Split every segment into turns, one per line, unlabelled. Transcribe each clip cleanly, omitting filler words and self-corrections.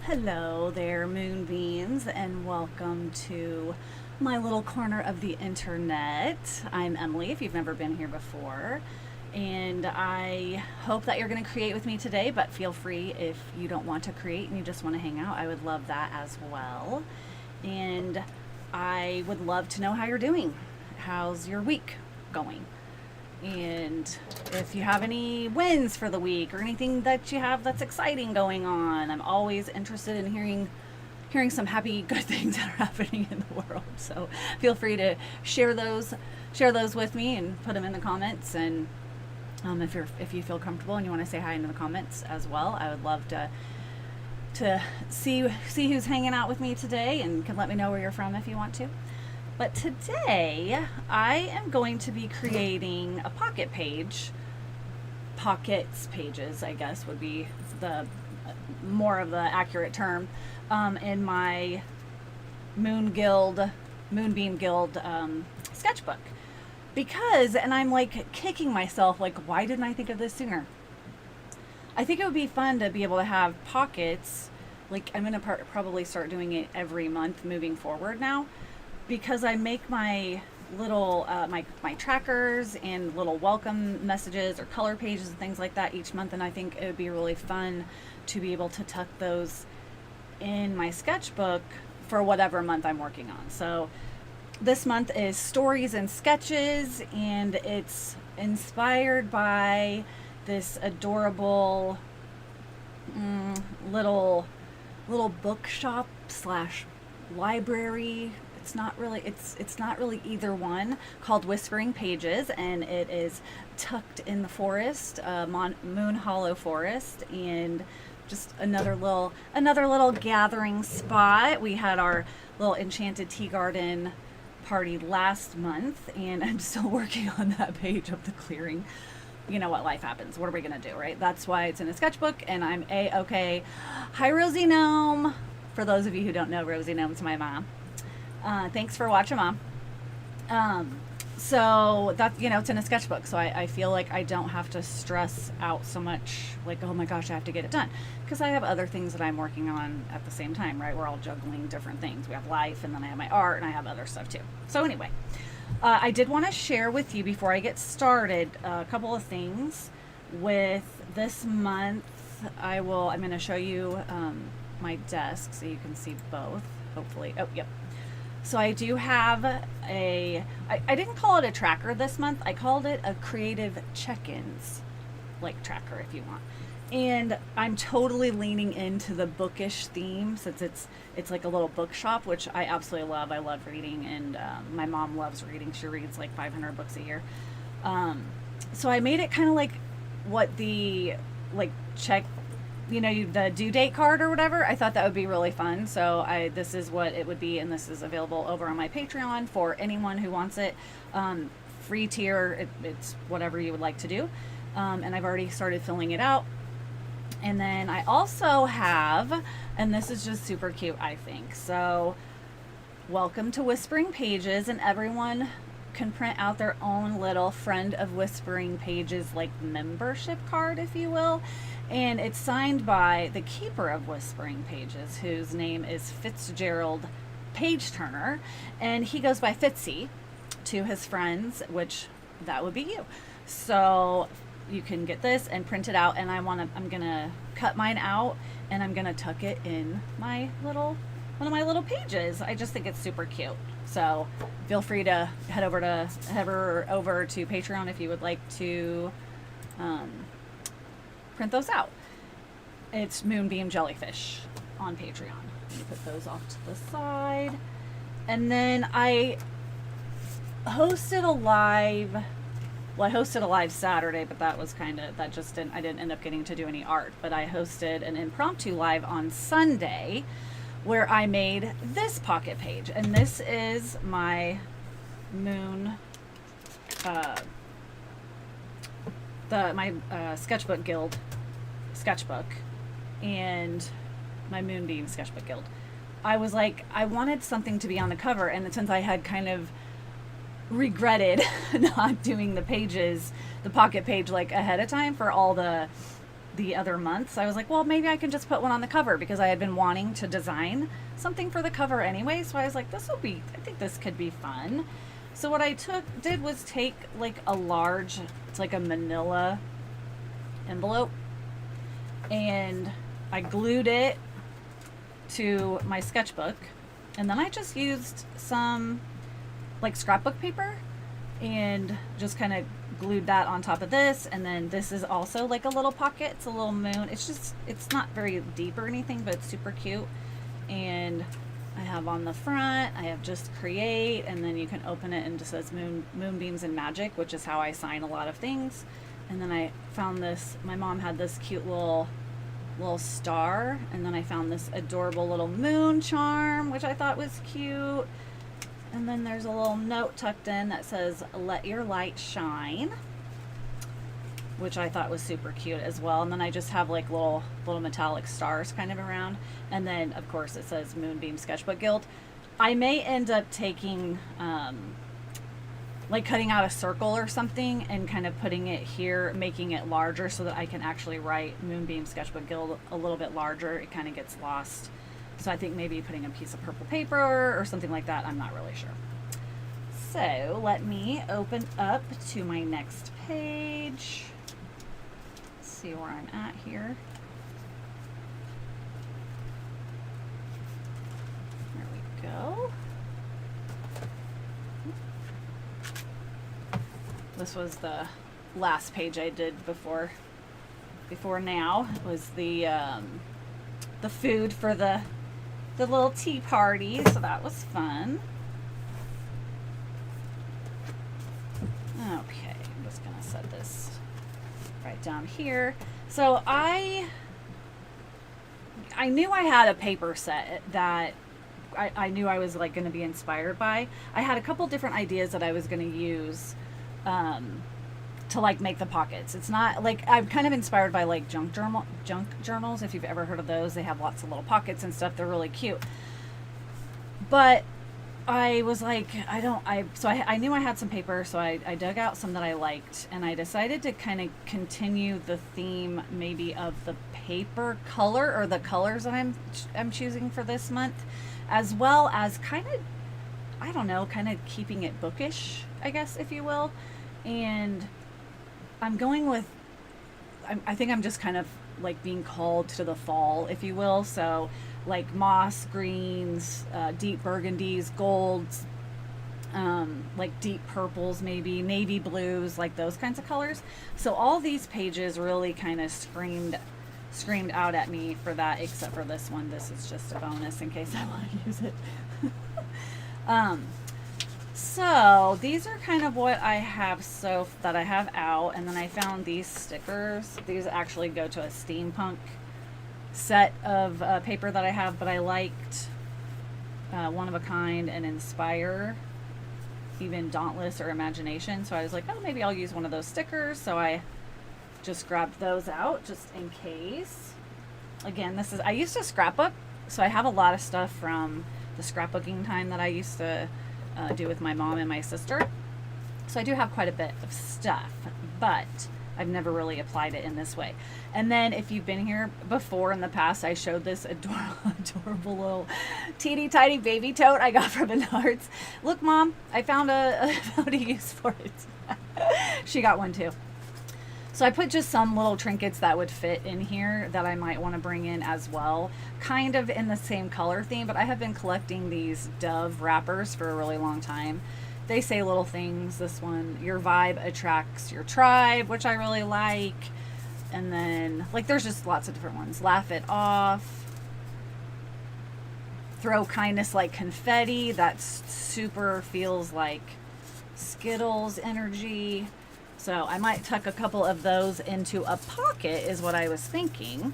Hello there, Moonbeams, and welcome to my little corner of the internet. I'm Emily, if you've never been here before, and I hope that you're going to create with me today, but feel free if you don't want to create and you just want to hang out. I would love that as well. And I would love to know how you're doing. How's your week going? And if you have any wins for the week or anything that you have that's exciting going on, I'm always interested in hearing some happy good things that are happening in the world. So feel free to share those with me and put them in the comments. And if you feel comfortable and you want to say hi in the comments as well, I would love to see who's hanging out with me today, and can let me know where you're from if you want to. But today I am going to be creating a pocket page. Pockets pages, I guess, would be the more of the accurate term, in my Moonbeam Guild sketchbook. Because, and I'm like kicking myself, like, why didn't I think of this sooner? I think it would be fun to be able to have pockets. Like, I'm going to probably start doing it every month moving forward now, because I make my little my trackers and little welcome messages or color pages and things like that each month, and I think it would be really fun to be able to tuck those in my sketchbook for whatever month I'm working on. So this month is stories and sketches, and it's inspired by this adorable little bookshop slash library. It's not really either one, called Whispering Pages, and it is tucked in the forest, Moonhollow Forest, and just another little gathering spot. We had our little enchanted tea garden party last month, and I'm still working on that page of the clearing. You know what, life happens. What are we gonna do, right? That's why it's in a sketchbook, and I'm a-okay. Hi, Rosie Gnome. For those of you who don't know, Rosie Gnome's my mom. Thanks for watching, Mom. So that, it's in a sketchbook, so I feel like I don't have to stress out so much, like, oh my gosh, I have to get it done, because I have other things that I'm working on at the same time, right? We're all juggling different things. We have life, and then I have my art, and I have other stuff too. So anyway, I did want to share with you before I get started a couple of things. With this month, I'm going to show you my desk so you can see both, hopefully. Oh, yep. So I do have I didn't call it a tracker this month. I called it a creative check-ins, like tracker if you want. And I'm totally leaning into the bookish theme, since it's like a little bookshop, which I absolutely love. I love reading, and my mom loves reading. She reads like 500 books a year. So I made it kind of like what the check, the due date card or whatever. I thought that would be really fun. So this is what it would be, and this is available over on my Patreon for anyone who wants it. Free tier, it's whatever you would like to do. And I've already started filling it out. And then I also have, and this is just super cute, I think. So welcome to Whispering Pages, and everyone can print out their own little Friend of Whispering Pages, like membership card, if you will. And it's signed by the keeper of Whispering Pages, whose name is Fitzgerald Page Turner, and he goes by Fitzy to his friends, which that would be you. So you can get this and print it out, and I'm gonna cut mine out, and I'm gonna tuck it in one of my little pages. I just think it's super cute. So feel free to head over to Patreon if you would like to print those out. It's Moonbeam Jellyfish on Patreon. Let me put those off to the side. And then I hosted a live Saturday, but I didn't end up getting to do any art. But I hosted an impromptu live on Sunday, where I made this pocket page, and this is my Sketchbook Guild sketchbook, and my Moonbeam Sketchbook Guild. I was like, I wanted something to be on the cover, and since I had kind of regretted not doing the pocket page, like ahead of time for all the the other month. So I was like, well, maybe I can just put one on the cover because I had been wanting to design something for the cover anyway. So I was like, I think this could be fun. So what I did was take like a large, it's like a manila envelope, and I glued it to my sketchbook, and then I just used some like scrapbook paper and just kind of glued that on top of this. And then this is also like a little pocket. It's a little moon. It's not very deep or anything, but it's super cute. And I have on the front, I have just create, and then you can open it and it just says Moonbeams and Magic, which is how I sign a lot of things. And then I found this, my mom had this cute little star, and then I found this adorable little moon charm, which I thought was cute. And then there's a little note tucked in that says, "Let your light shine," which I thought was super cute as well. And then I just have like little metallic stars kind of around. And then of course it says Moonbeam Sketchbook Guild. I may end up taking, like cutting out a circle or something and kind of putting it here, making it larger so that I can actually write Moonbeam Sketchbook Guild a little bit larger. It kind of gets lost. So I think maybe putting a piece of purple paper or something like that. I'm not really sure. So let me open up to my next page. Let's see where I'm at here. There we go. This was the last page I did before now. It was the food for the little tea party, so that was fun. Okay, I'm just gonna set this right down here. So I knew I had a paper set that I knew I was like going to be inspired by. I had a couple different ideas that I was going to use to like make the pockets. It's not like, I'm kind of inspired by like junk journals. If you've ever heard of those, they have lots of little pockets and stuff. They're really cute. But I was like, I knew I had some paper, so I dug out some that I liked, and I decided to kind of continue the theme maybe of the paper color or the colors that I'm choosing for this month, as well as kind of, I don't know, kind of keeping it bookish, I guess, if you will. And I'm going with, I think I'm just kind of like being called to the fall, if you will. So like moss greens, deep burgundies, golds, like deep purples, maybe navy blues, like those kinds of colors. So all these pages really kind of screamed out at me for that, except for this one. This is just a bonus in case I want to use it. So these are kind of what I have that I have out, and then I found these stickers. These actually go to a steampunk set of paper that I have, but I liked One of a Kind and Inspire, even Dauntless or Imagination. So I was like, oh, maybe I'll use one of those stickers. So I just grabbed those out just in case. Again, I used to scrapbook, so I have a lot of stuff from the scrapbooking time that I used to do with my mom and my sister. So I do have quite a bit of stuff, but I've never really applied it in this way. And then if you've been here before in the past, I showed this adorable little teeny tiny baby tote I got from Menards. Look, Mom, I found a use for it. She got one too. So I put just some little trinkets that would fit in here that I might want to bring in as well, kind of in the same color theme. But I have been collecting these Dove wrappers for a really long time. They say little things. This one, your vibe attracts your tribe, which I really like. And then, like, there's just lots of different ones. Laugh it off. Throw kindness like confetti. That super feels like Skittles energy. So I might tuck a couple of those into a pocket is what I was thinking.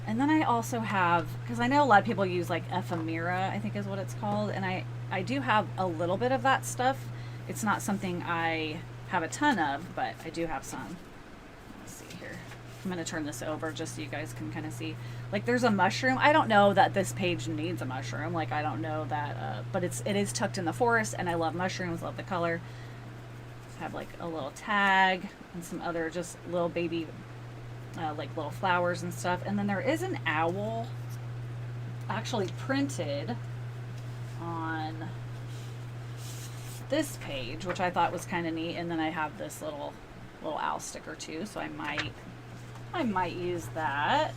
And then I also have, because I know a lot of people use like ephemera, I think is what it's called. And I do have a little bit of that stuff. It's not something I have a ton of, but I do have some. Let's see here. I'm going to turn this over just so you guys can kind of see. Like there's a mushroom. I don't know that this page needs a mushroom. Like I don't know that, but it is tucked in the forest, and I love mushrooms, love the color. Have like a little tag and some other just little baby like little flowers and stuff. And then there is an owl actually printed on this page, which I thought was kind of neat. And then I have this little owl sticker too, so I might use that.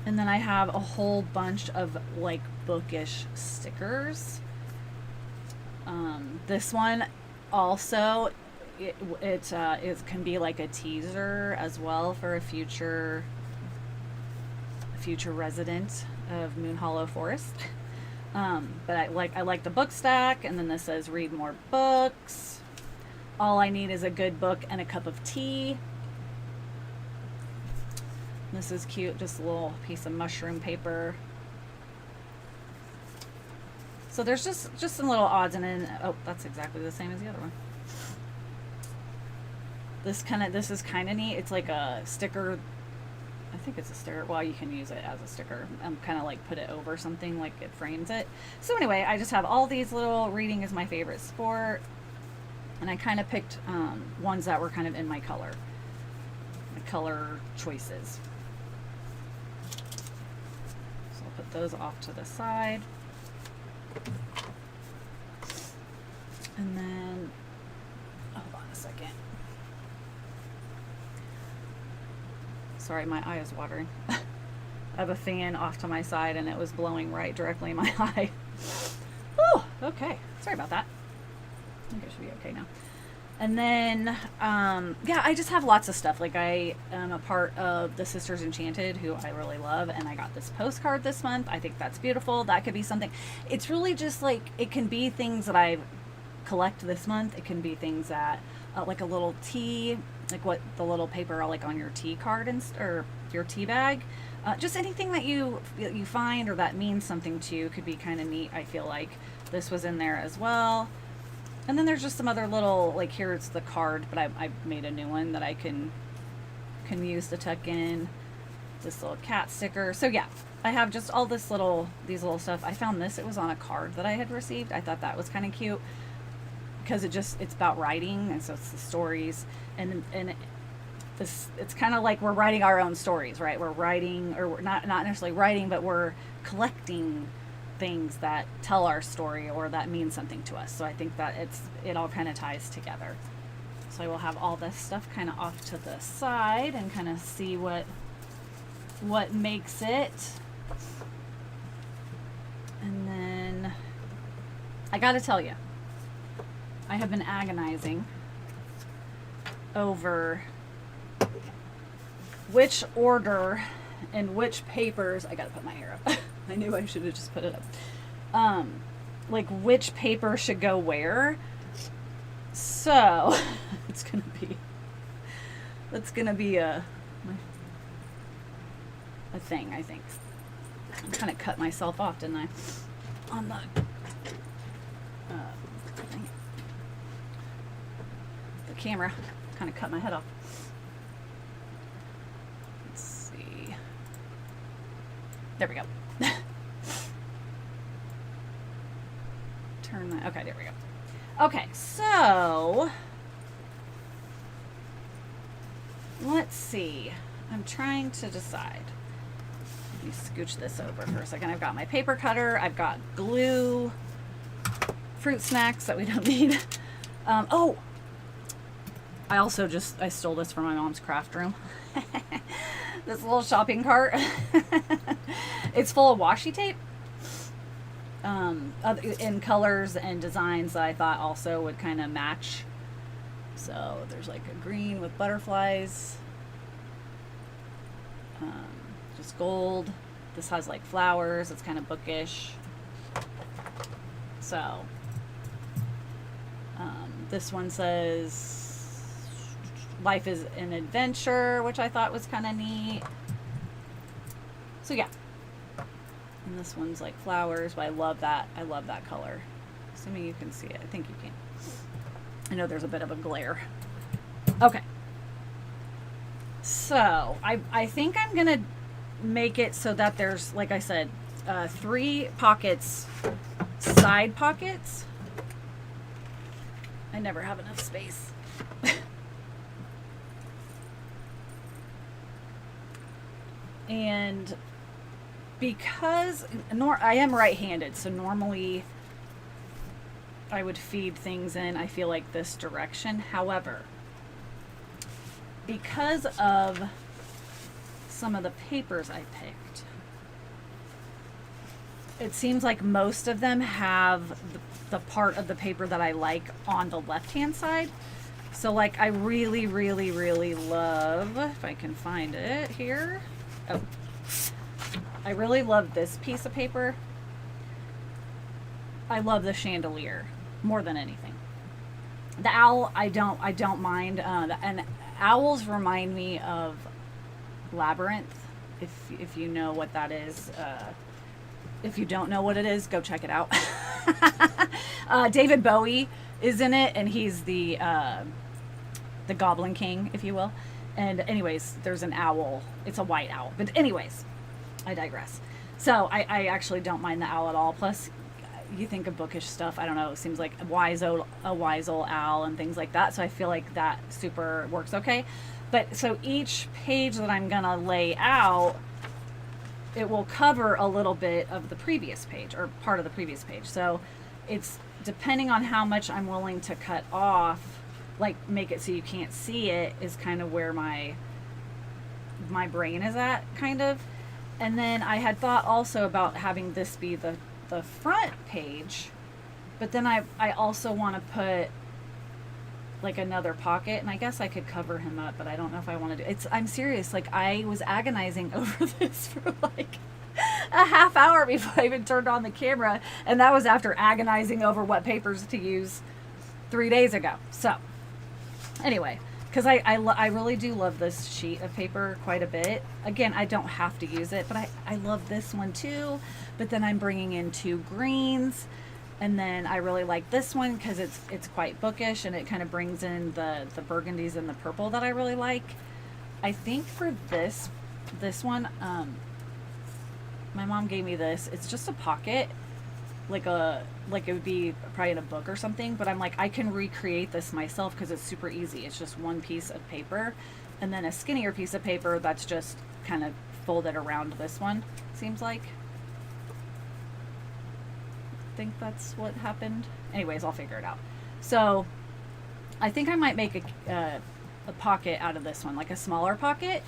And then I have a whole bunch of like bookish stickers. This one also, it can be like a teaser as well for a future resident of Moonhollow Forest. But I like the book stack, and then this says read more books. All I need is a good book and a cup of tea. This is cute, just a little piece of mushroom paper. So there's just some little odds and ends. Oh, that's exactly the same as the other one. This is kind of neat. It's like a sticker. I think it's a sticker. Well, you can use it as a sticker. Kind of like put it over something, like it frames it. So anyway, I just have all these little reading is my favorite sport. And I kind of picked ones that were kind of in my color choices. So I'll put those off to the side. And then, hold on a second. Sorry, my eye is watering. I have a fan off to my side and it was blowing right directly in my eye. Oh, okay. Sorry about that. I think I should be okay now. And then, yeah, I just have lots of stuff. Like, I am a part of the Sisters Enchanted, who I really love, and I got this postcard this month. I think that's beautiful. That could be something. It's really just like, it can be things that I collect this month. It can be things that, like a little tea, like what the little paper, like on your tea card or your tea bag. Just anything that you find or that means something to you could be kind of neat. I feel like this was in there as well. And then there's just some other little, like here's the card, but I made a new one that I can use to tuck in. This little cat sticker. So yeah, I have just all these little stuff. I found this, it was on a card that I had received. I thought that was kind of cute because it's about writing, and so it's the stories, and it's kind of like we're writing our own stories, right? We're writing, or we're not necessarily writing, but we're collecting things that tell our story or that mean something to us. So I think that it all kind of ties together. So I will have all this stuff kind of off to the side and kind of see what makes it. And then I got to tell you, I have been agonizing over which order and which papers. I got to put my hair up. I knew I should have just put it up. Like which paper should go where. So it's gonna be a thing, I think. I kind of cut myself off, didn't I? On the camera, kind of cut my head off. Let's see. There we go. Turn that. Okay, there we go. Okay, so let's see. I'm trying to decide. Let me scooch this over for a second. I've got my paper cutter. I've got glue, fruit snacks that we don't need. Oh, I stole this from my mom's craft room. This little shopping cart. It's full of washi tape. In colors and designs that I thought also would kind of match. So there's like a green with butterflies. Just gold. This has like flowers. It's kind of bookish. So this one says life is an adventure, which I thought was kind of neat. So yeah. And this one's like flowers, but I love that color. Assuming you can see it. I think you can. I know there's a bit of a glare. Okay. So I think I'm gonna make it so that there's, like I said, 3 pockets, side pockets. I never have enough space. And because I am right-handed, so normally I would feed things in, I feel like, this direction. However, because of some of the papers I picked, it seems like most of them have the part of the paper that I like on the left-hand side. So like I really, really, really love, if I can find it here. Oh, I really love this piece of paper. I love the chandelier more than anything. The owl, I don't mind. And owls remind me of Labyrinth, if you know what that is. If you don't know what it is, go check it out. David Bowie is in it, and he's the Goblin King, if you will. And anyways, there's an owl. It's a white owl. But anyways, I digress. So I actually don't mind the owl at all. Plus, you think of bookish stuff, I don't know, it seems like a wise old owl and things like that. So I feel like that super works okay. But so each page that I'm gonna lay out, it will cover a little bit of the previous page or part of the previous page. So it's depending on how much I'm willing to cut off, like make it so you can't see it, is kind of where my brain is at, kind of. And then I had thought also about having this be the front page, but then I also want to put like another pocket, and I guess I could cover him up, but I don't know if I want to do it. I'm serious, like I was agonizing over this for like a half hour before I even turned on the camera, and that was after agonizing over what papers to use 3 days ago. So anyway, because I really do love this sheet of paper quite a bit. Again, I don't have to use it, but I love this one too. But then I'm bringing in 2 greens, and then I really like this one because it's quite bookish, and it kind of brings in the burgundies and the purple that I really like. I think for this one, my mom gave me this. It's just a pocket, like it would be probably in a book or something, but I'm like, I can recreate this myself because it's super easy. It's just one piece of paper and then a skinnier piece of paper that's just kind of folded around this one, seems like. I think that's what happened. Anyways, I'll figure it out. So I think I might make a pocket out of this one, like a smaller pocket.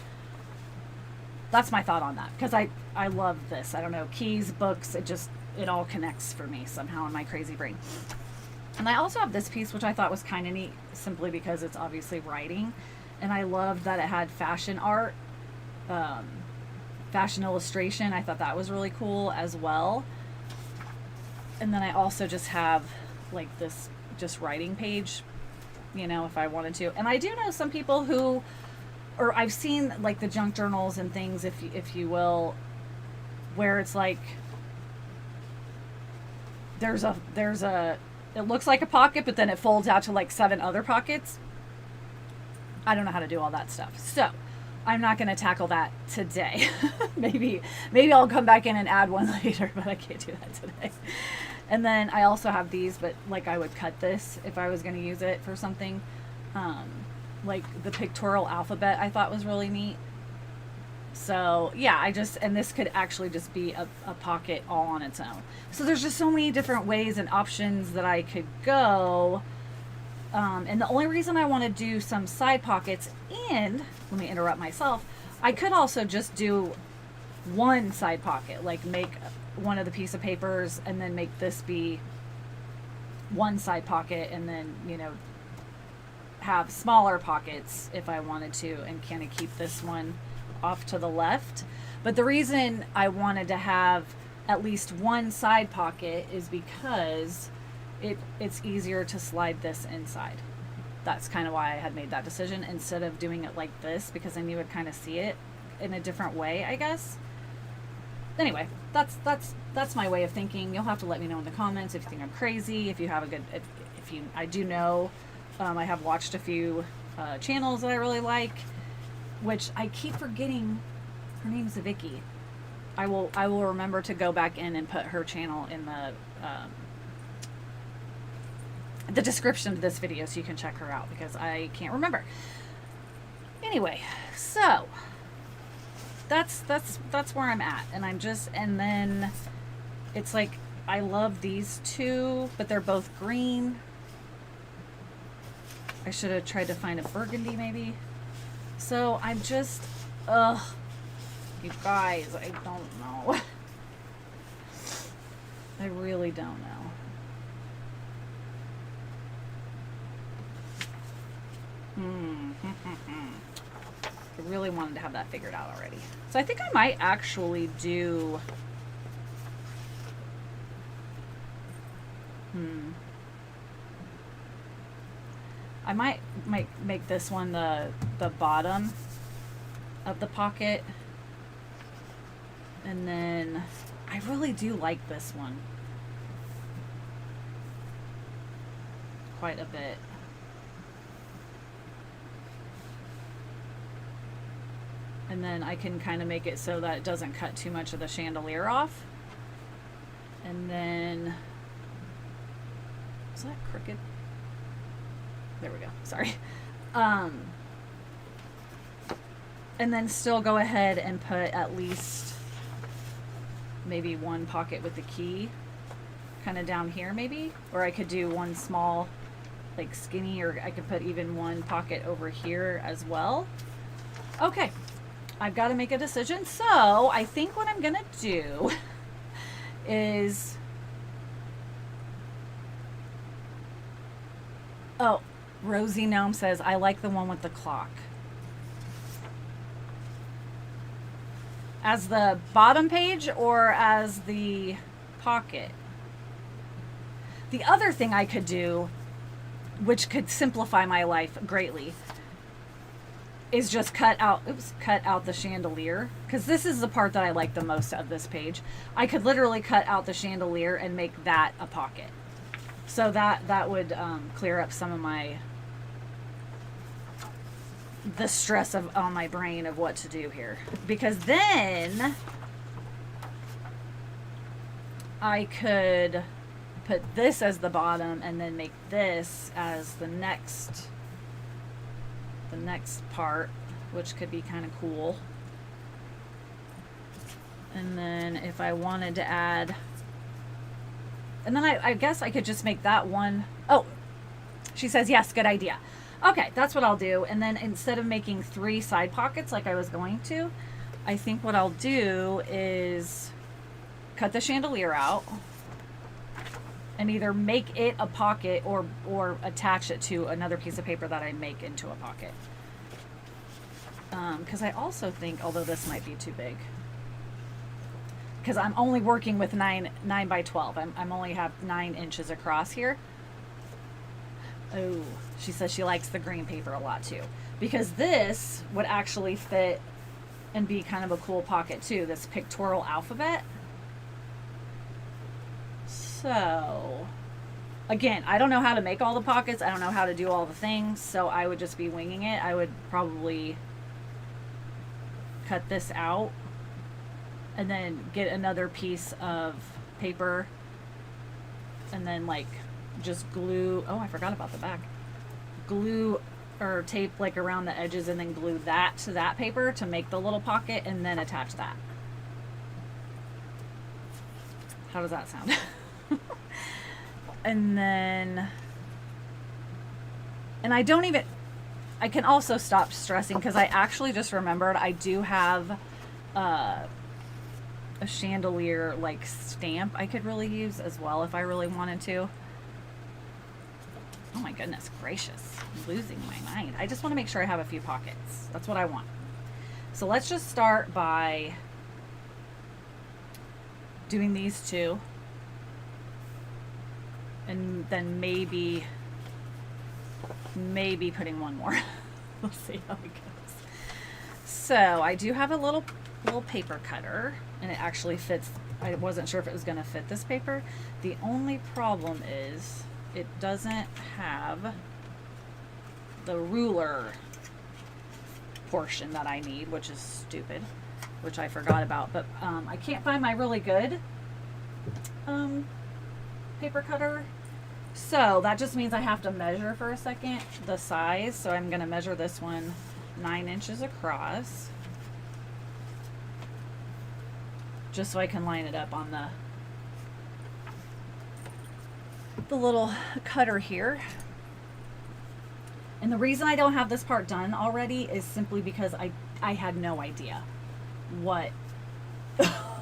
That's my thought on that, because I love this. I don't know, keys, books, it all connects for me somehow in my crazy brain. And I also have this piece, which I thought was kind of neat, simply because it's obviously writing, and I loved that it had fashion art, fashion illustration. I thought that was really cool as well. And then I also just have like this just writing page, you know, if I wanted to. And I do know some people who, or I've seen like the junk journals and things, if you will, where it's like there's a it looks like a pocket, but then it folds out to like 7 other pockets. I don't know how to do all that stuff, so I'm not going to tackle that today. maybe I'll come back in and add one later, but I can't do that today. And then I also have these, but like I would cut this if I was going to use it for something. Like the pictorial alphabet I thought was really neat. So yeah, and this could actually just be a pocket all on its own. So there's just so many different ways and options that I could go. And the only reason I want to do some side pockets, and let me interrupt myself, I could also just do one side pocket, like make one of the piece of papers and then make this be one side pocket, and then, you know, have smaller pockets if I wanted to, and kind of keep this one off to the left. But the reason I wanted to have at least one side pocket is because it's easier to slide this inside. That's kind of why I had made that decision instead of doing it like this, because then you would kind of see it in a different way, I guess. Anyway, that's my way of thinking. You'll have to let me know in the comments if you think I'm crazy, if you have a good, I do know, I have watched a few channels that I really like, which I keep forgetting. Her name's Vicky. I will remember to go back in and put her channel in the description of this video so you can check her out, because I can't remember. Anyway, so that's where I'm at. And I'm just, and then it's like, I love these two, but they're both green. I should have tried to find a burgundy maybe. So I'm just, ugh, you guys, I don't know. I really don't know. I really wanted to have that figured out already. So I think I might actually do, I might make this one the bottom of the pocket. And then I really do like this one quite a bit. And then I can kind of make it so that it doesn't cut too much of the chandelier off. And then, is that crooked? There we go, sorry. And then still go ahead and put at least maybe one pocket with the key kind of down here maybe. Or I could do one small, like skinny, or I could put even one pocket over here as well. Okay. I've got to make a decision. So I think what I'm going to do is, oh, Rosie Gnome says, I like the one with the clock. As the bottom page or as the pocket? The other thing I could do, which could simplify my life greatly, is just cut out the chandelier, because this is the part that I like the most of this page. I could literally cut out the chandelier and make that a pocket. So that would clear up some of the stress on my brain of what to do here. Because then I could put this as the bottom and then make this as the next part, which could be kind of cool. And then if I wanted to add, and then I guess I could just make that one. Oh, she says yes, good idea. Okay, that's what I'll do. And then instead of making 3 side pockets like I was going to, I think what I'll do is cut the chandelier out and either make it a pocket or attach it to another piece of paper that I make into a pocket. Because I also think, although this might be too big, because I'm only working with 9 by 12. I'm only have 9 inches across here. Oh, she says she likes the green paper a lot too, because this would actually fit and be kind of a cool pocket too, this pictorial alphabet. So again, I don't know how to make all the pockets. I don't know how to do all the things. So I would just be winging it. I would probably cut this out and then get another piece of paper and then like just glue. Oh, I forgot about the back. Glue or tape like around the edges and then glue that to that paper to make the little pocket and then attach that. How does that sound? And then, and I can also stop stressing because I actually just remembered I do have a chandelier like stamp I could really use as well if I really wanted to. Oh my goodness gracious, I'm losing my mind. I just want to make sure I have a few pockets. That's what I want. So let's just start by doing these 2. And then maybe putting one more. We'll see how it goes. So I do have a little paper cutter, and it actually fits. I wasn't sure if it was going to fit this paper. The only problem is it doesn't have the ruler portion that I need, which is stupid, which I forgot about. But I can't find my really good paper cutter. So that just means I have to measure for a second the size. So I'm going to measure this one 9 inches across. just so I can line it up on the little cutter here. And the reason I don't have this part done already is simply because I had no idea what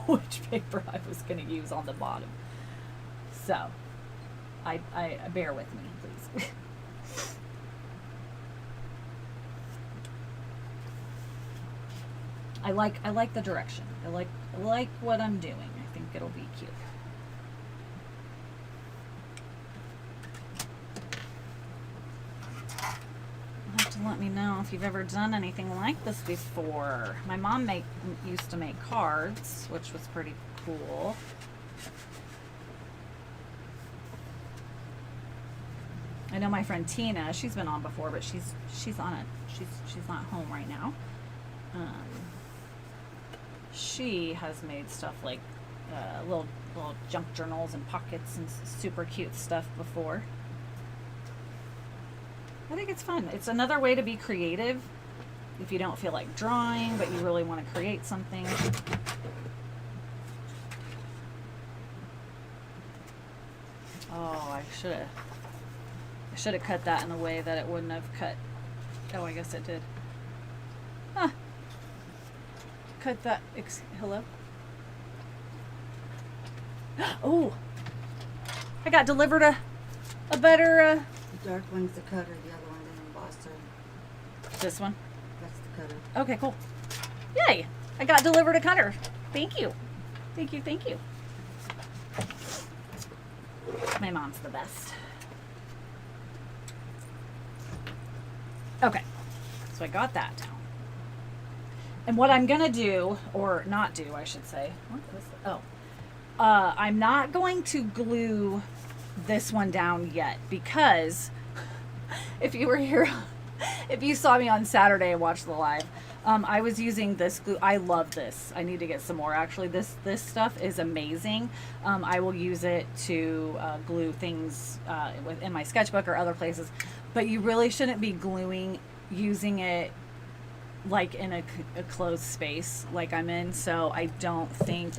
which paper I was going to use on the bottom. So I bear with me, please. I like the direction. I like what I'm doing. I think it'll be cute. You'll have to let me know if you've ever done anything like this before. My mom used to make cards, which was pretty cool. I know my friend Tina, she's been on before, but she's not home right now. She has made stuff like little junk journals and pockets and super cute stuff before. I think it's fun. It's another way to be creative if you don't feel like drawing, but you really want to create something. Oh, I should have cut that in a way that it wouldn't have cut. Oh, I guess it did. Huh. Cut that. Hello? Oh, I got delivered a better.
The dark one's the cutter, the other one's in Boston.
This one?
That's the cutter.
Okay, cool. Yay! I got delivered a cutter. Thank you. Thank you, thank you. My mom's the best. Okay, so I got that down. And what I'm gonna do, or not do, I should say. What is it? Oh. I'm not going to glue this one down yet because if you were here, if you saw me on Saturday and watched the live, I was using this glue. I love this. I need to get some more. Actually, this stuff is amazing. I will use it to glue things in my sketchbook or other places. But you really shouldn't be using it like in a closed space like I'm in. So I don't think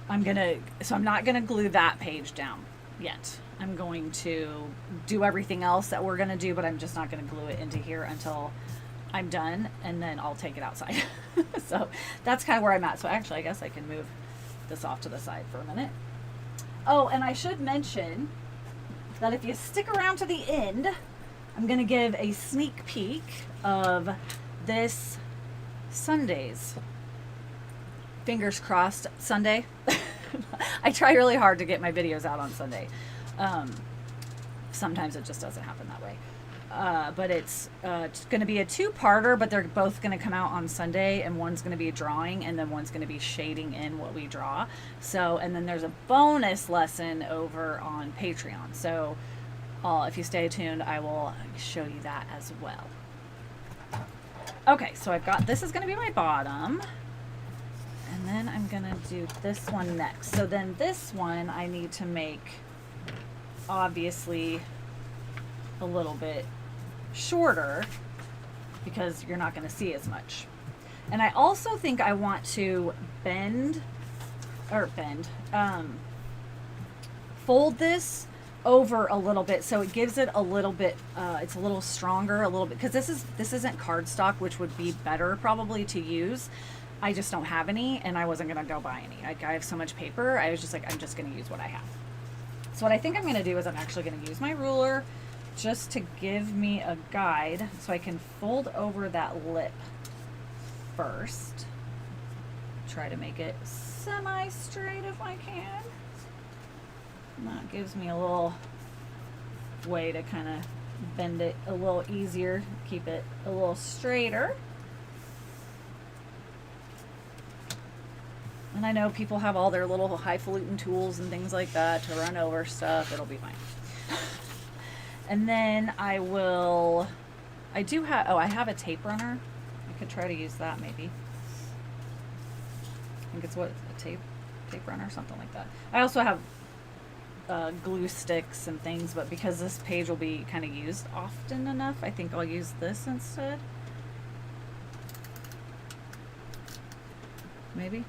I'm not gonna glue that page down yet. I'm going to do everything else that we're gonna do, but I'm just not gonna glue it into here until I'm done, and then I'll take it outside. So that's kind of where I'm at. So actually, I guess I can move this off to the side for a minute. Oh, and I should mention that if you stick around to the end, I'm gonna give a sneak peek of this Sunday's, fingers crossed, Sunday. I try really hard to get my videos out on Sunday. Sometimes it just doesn't happen that way. But it's going to be a two-parter, but they're both going to come out on Sunday, and one's going to be drawing, and then one's going to be shading in what we draw. So, and then there's a bonus lesson over on Patreon. So, if you stay tuned, I will show you that as well. Okay, so I've got, this is going to be my bottom. And then I'm going to do this one next. So then this one I need to make, obviously, a little bit shorter because you're not going to see as much. And I also think I want to fold this over a little bit so it gives it a little bit, it's a little stronger, a little bit, because this isn't cardstock, which would be better probably to use. I just don't have any, and I wasn't going to go buy any. Like, I have so much paper, I was just like, I'm just going to use what I have. So what I think I'm going to do is I'm actually going to use my ruler just to give me a guide so I can fold over that lip first. Try to make it semi-straight if I can. And that gives me a little way to kind of bend it a little easier, keep it a little straighter. And I know people have all their little highfalutin tools and things like that to run over stuff. It'll be fine. And then I have a tape runner. I could try to use that maybe. I think it's a tape runner, something like that. I also have glue sticks and things, but because this page will be kind of used often enough, I think I'll use this instead. Maybe.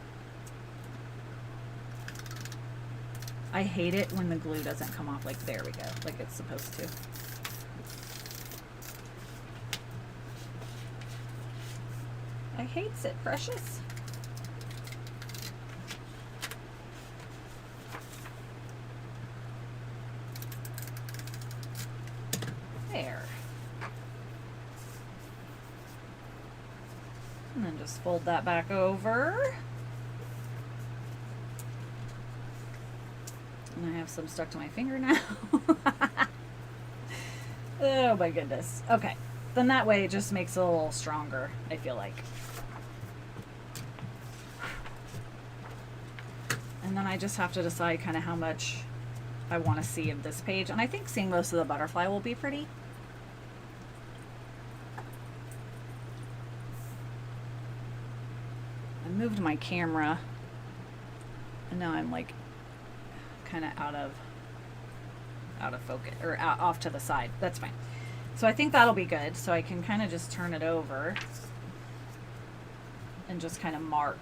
I hate it when the glue doesn't come off. Like, there we go, like it's supposed to. I hates it, precious. There. And then just fold that back over. And I have some stuck to my finger now. Oh my goodness. Okay. Then that way it just makes it a little stronger, I feel like. And then I just have to decide kind of how much I want to see of this page. And I think seeing most of the butterfly will be pretty. I moved my camera and now I'm like kind of out of focus, or off to the side. That's fine. So I think that'll be good. So I can kind of just turn it over and just kind of mark.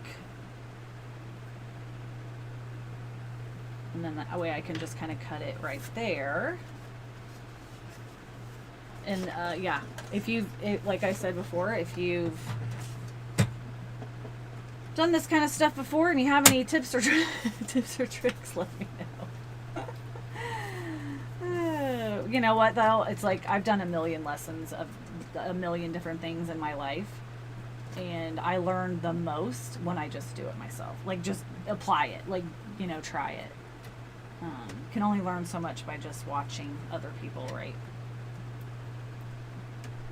And then that way I can just kind of cut it right there. And yeah, if you've, like I said before, if you've done this kind of stuff before and you have any tips or tips or tricks, let me know. You know what though? It's like I've done a million lessons of a million different things in my life. And I learn the most when I just do it myself. Like, just apply it. Like, you know, try it. Can only learn so much by just watching other people, right?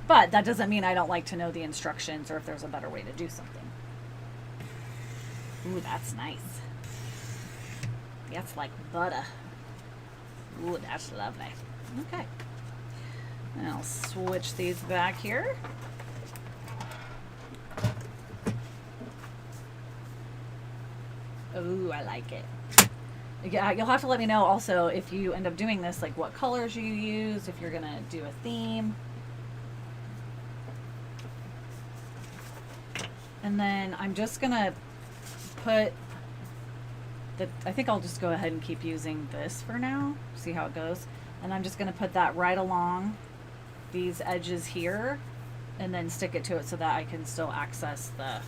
But that doesn't mean I don't like to know the instructions or if there's a better way to do something. Ooh, that's nice. That's like butter. Ooh, that's lovely. Okay. And I'll switch these back here. Ooh, I like it. Yeah, you'll have to let me know also if you end up doing this, like what colors you use, if you're gonna do a theme. And then I'm just gonna put the, I think I'll just go ahead and keep using this for now, see how it goes. And I'm just gonna put that right along these edges here and then stick it to it so that I can still access the,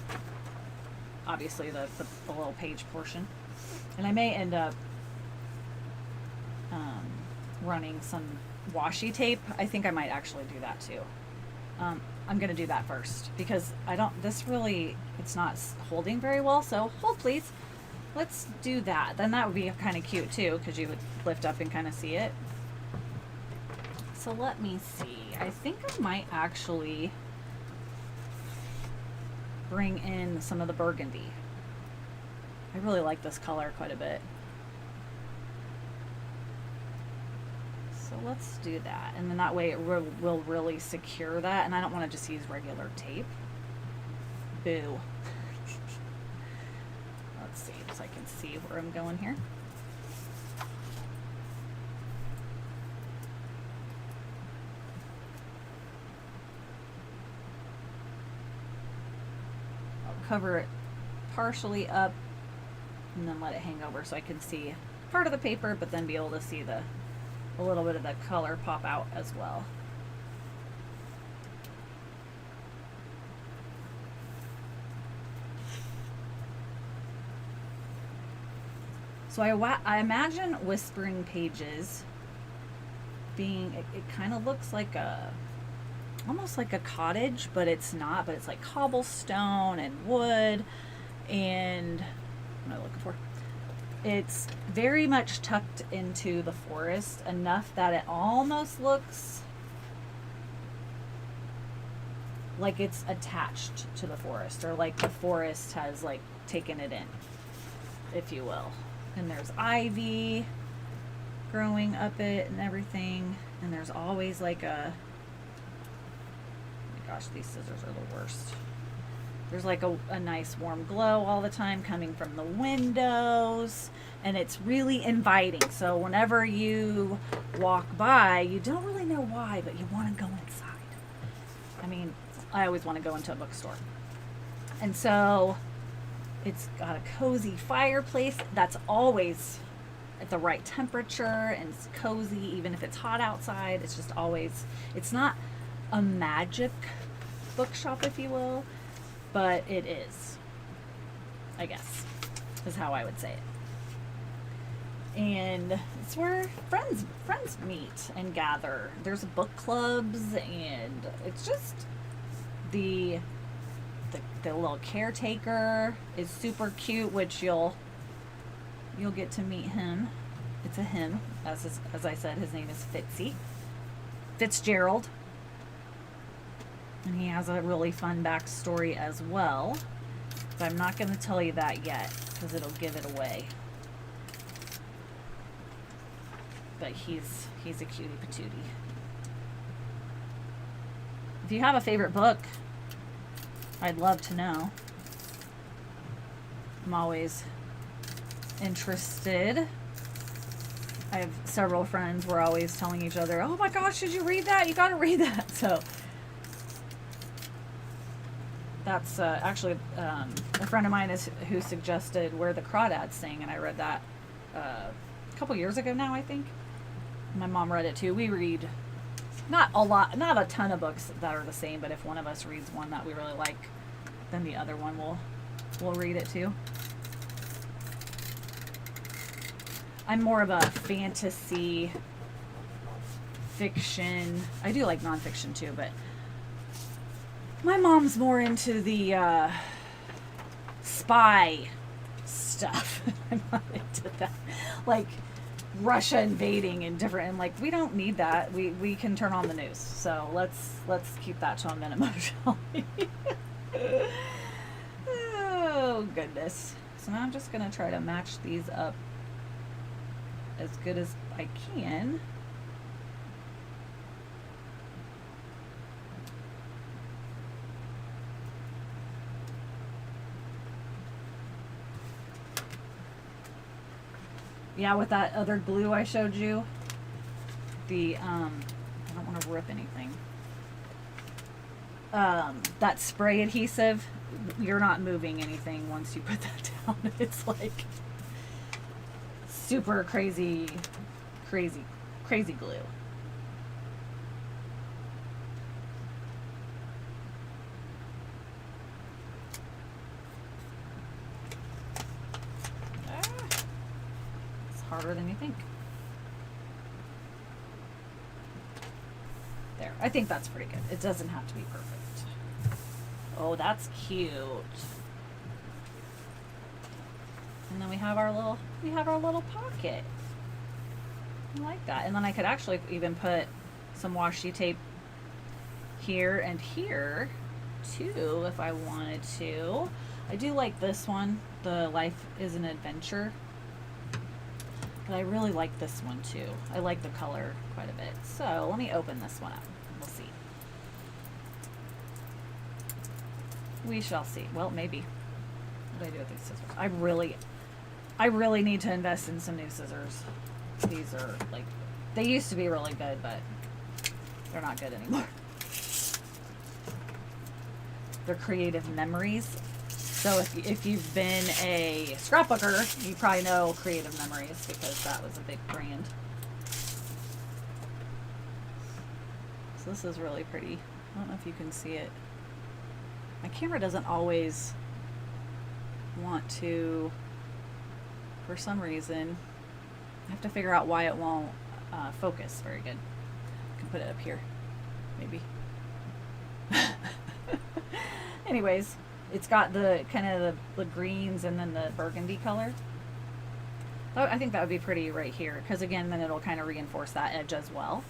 obviously the little page portion. And I may end up running some washi tape. I think I might actually do that too. I'm gonna do that first because I don't, this really, it's not holding very well, so hold please. Let's do that. Then that would be kind of cute too because you would lift up and kind of see it. So let me see. I think I might actually bring in some of the burgundy. I really like this color quite a bit. So let's do that. And then that way it will really secure that. And I don't want to just use regular tape. Boo. Let's see so I can see where I'm going here. I'll cover it partially up and then let it hang over so I can see part of the paper, but then be able to see a little bit of the color pop out as well. So I imagine Whispering Pages being, it kind of looks like almost like a cottage, but it's not, but it's like cobblestone and wood and, what am I looking for? It's very much tucked into the forest, enough that it almost looks like it's attached to the forest, or like the forest has like taken it in, if you will. And there's ivy growing up it and everything, and there's always like a, oh my gosh, these scissors are the worst. There's like a nice warm glow all the time coming from the windows, and it's really inviting. So whenever you walk by, you don't really know why, but you want to go inside. I mean, I always want to go into a bookstore. And so it's got a cozy fireplace that's always at the right temperature and it's cozy, even if it's hot outside. It's just always, it's not a magic bookshop, if you will, but it is, I guess, is how I would say it. And it's where friends meet and gather. There's book clubs, and it's just the little caretaker is super cute, which you'll get to meet him. It's a him, as I said. His name is Fitzgerald, and he has a really fun backstory as well. But I'm not going to tell you that yet because it'll give it away. But he's a cutie patootie. If you have a favorite book, I'd love to know. I'm always interested. I have several friends. We're always telling each other, "Oh my gosh, did you read that? You got to read that." So that's actually a friend of mine who suggested Where the Crawdads Sing, and I read that a couple years ago now, I think. My mom read it too. We read not a ton of books that are the same, but if one of us reads one that we really like, then the other one will read it too. I'm more of a fantasy fiction. I do like nonfiction too, but my mom's more into the spy stuff. I'm not into that. Like Russia invading and different, and like we don't need that. We can turn on the news. So let's keep that to a minimum, shall we? Oh goodness. So now I'm just gonna try to match these up as good as I can. Yeah, with that other glue I showed you, I don't want to rip anything. That spray adhesive, you're not moving anything once you put that down. It's like super crazy glue. Harder than you think. There, I think that's pretty good. It doesn't have to be perfect. Oh, that's cute. And then we have our little pocket. I like that. And then I could actually even put some washi tape here and here too if I wanted to. I do like this one, the Life is an Adventure. But I really like this one too. I like the color quite a bit. So let me open this one up. We'll see. We shall see. Well, maybe. What do I do with these scissors? I really need to invest in some new scissors. These are like, they used to be really good, but they're not good anymore. They're Creative Memories. So if you've been a scrapbooker, you probably know Creative Memories because that was a big brand. So this is really pretty. I don't know if you can see it. My camera doesn't always want to, for some reason. I have to figure out why it won't focus very good. I can put it up here, maybe. Anyways. It's got the kind of the greens and then the burgundy color. I think that would be pretty right here because again, then it'll kind of reinforce that edge as well.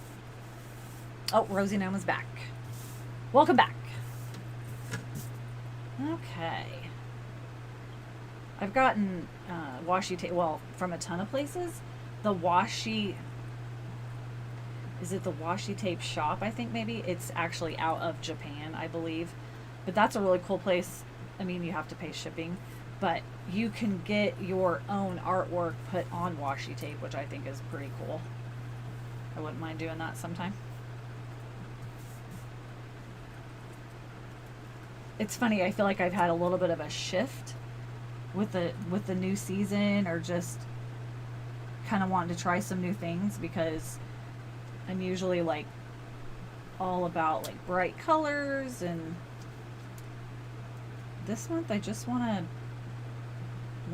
Oh, Rosie Noma's back. Welcome back. Okay. I've gotten washi tape, well, from a ton of places. The washi, is it the Washi Tape Shop? I think maybe it's actually out of Japan, I believe. But that's a really cool place. I mean, you have to pay shipping, but you can get your own artwork put on washi tape, which I think is pretty cool. I wouldn't mind doing that sometime. It's funny, I feel like I've had a little bit of a shift with the new season, or just kind of wanting to try some new things because I'm usually like all about like bright colors, and this month I just want to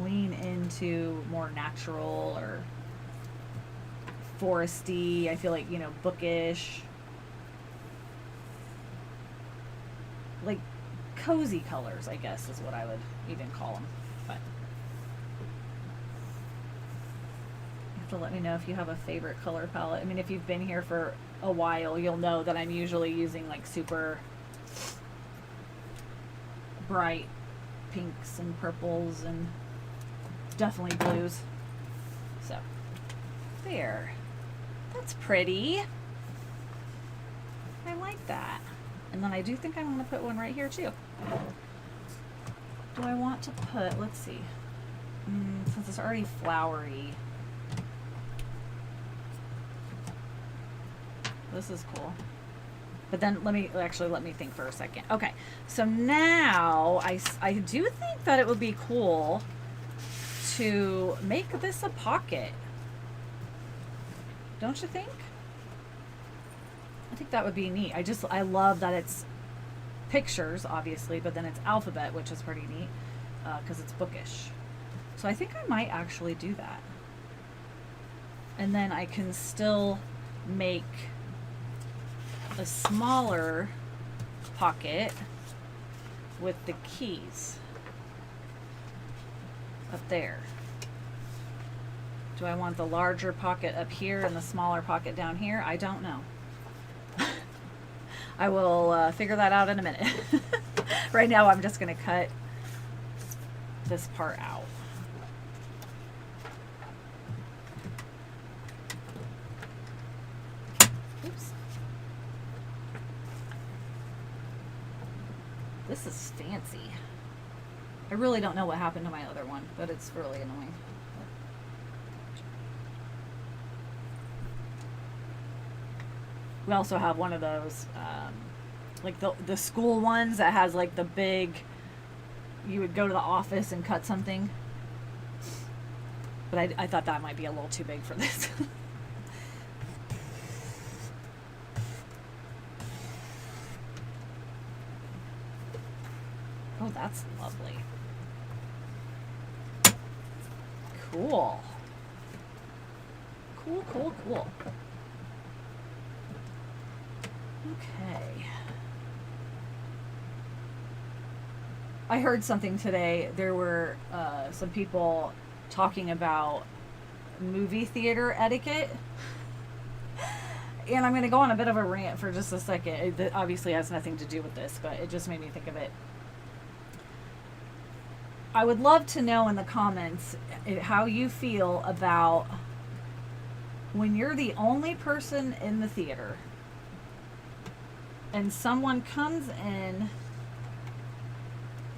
lean into more natural or foresty. I feel like, you know, bookish, like cozy colors, I guess is what I would even call them. But you have to let me know if you have a favorite color palette. I mean, if you've been here for a while, you'll know that I'm usually using like super bright pinks and purples and definitely blues. So there, that's pretty. I like that. And then I do think I want to put one right here too. Do I want to put, let's see, since it's already flowery, this is cool. But then let me think for a second. Okay, so now I do think that it would be cool to make this a pocket. Don't you think? I think that would be neat. I love that it's pictures, obviously, but then it's alphabet, which is pretty neat because it's bookish. So I think I might actually do that. And then I can still make a smaller pocket with the keys up there. Do I want the larger pocket up here and the smaller pocket down here? I don't know. I will figure that out in a minute. Right now I'm just going to cut this part out. Oops. This is fancy. I really don't know what happened to my other one, but it's really annoying. We also have one of those, like the school ones that has like the big, you would go to the office and cut something. But I thought that might be a little too big for this. Oh, that's lovely. Cool. Cool, cool, cool. Okay. I heard something today. There were some people talking about movie theater etiquette. And I'm going to go on a bit of a rant for just a second. It obviously has nothing to do with this, but it just made me think of it. I would love to know in the comments how you feel about when you're the only person in the theater and someone comes in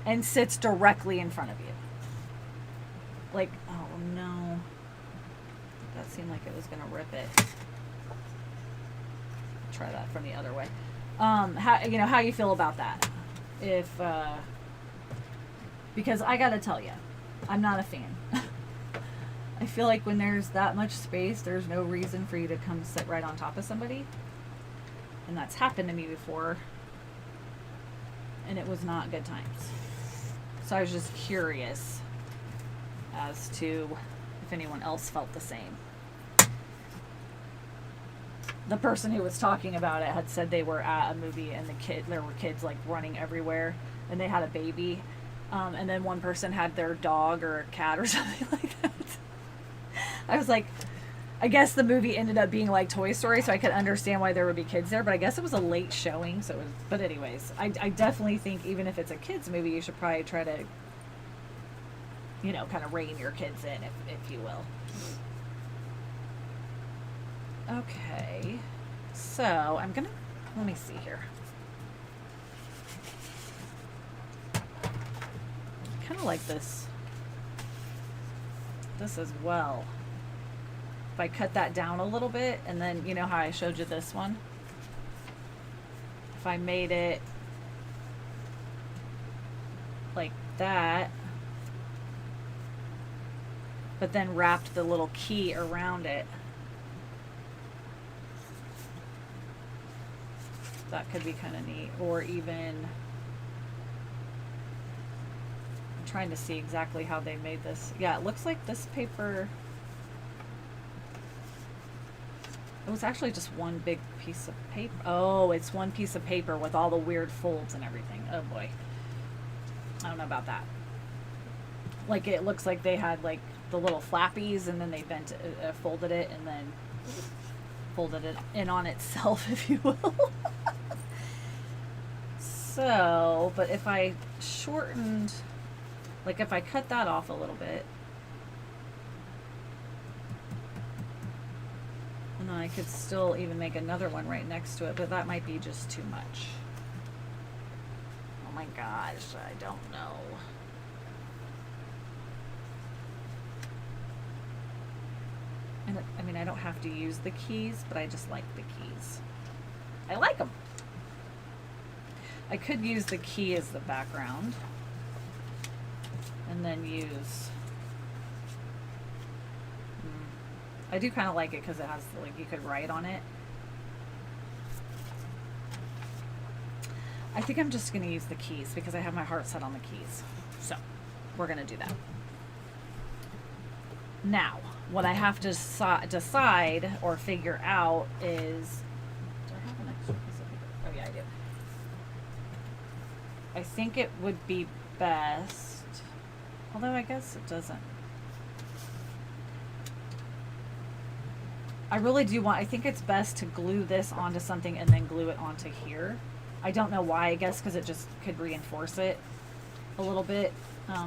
and sits directly in front of you. Like, oh no. That seemed like it was going to rip it. Try that from the other way. How you feel about that? If, because I gotta tell you, I'm not a fan. I feel like when there's that much space, there's no reason for you to come sit right on top of somebody. And that's happened to me before. And it was not good times. So I was just curious as to if anyone else felt the same. The person who was talking about it had said they were at a movie and there were kids like running everywhere and they had a baby. And then one person had their dog or a cat or something like that. I was like, I guess the movie ended up being like Toy Story, so I could understand why there would be kids there, but I guess it was a late showing, so it was, but anyways, I definitely think even if it's a kids movie, you should probably try to, kind of rein your kids in, if you will. Okay, so let me see here. Kind of like this as well. If I cut that down a little bit, and then you know how I showed you this one, if I made it like that, but then wrapped the little key around it. That could be kind of neat. Or even, I'm trying to see exactly how they made this. Yeah, it looks like this paper, it was actually just one big piece of paper. Oh, it's one piece of paper with all the weird folds and everything. Oh boy. I don't know about that. Like, it looks like they had like the little flappies and then they bent it, folded it and then folded it in on itself, if you will. So, but if I shortened, like if I cut that off a little bit, and then I could still even make another one right next to it, but that might be just too much. Oh my gosh, I don't know. And I mean, I don't have to use the keys, but I just like the keys. I like them. I could use the key as the background and then use, I do kind of like it because it has, like, you could write on it. I think I'm just going to use the keys because I have my heart set on the keys. So we're going to do that. Now, what I have to decide or figure out is, do I have an extra piece of paper? Oh yeah, I do. I think it would be best, although I guess it doesn't. I really do want, I think it's best to glue this onto something and then glue it onto here. I don't know why, I guess because it just could reinforce it a little bit,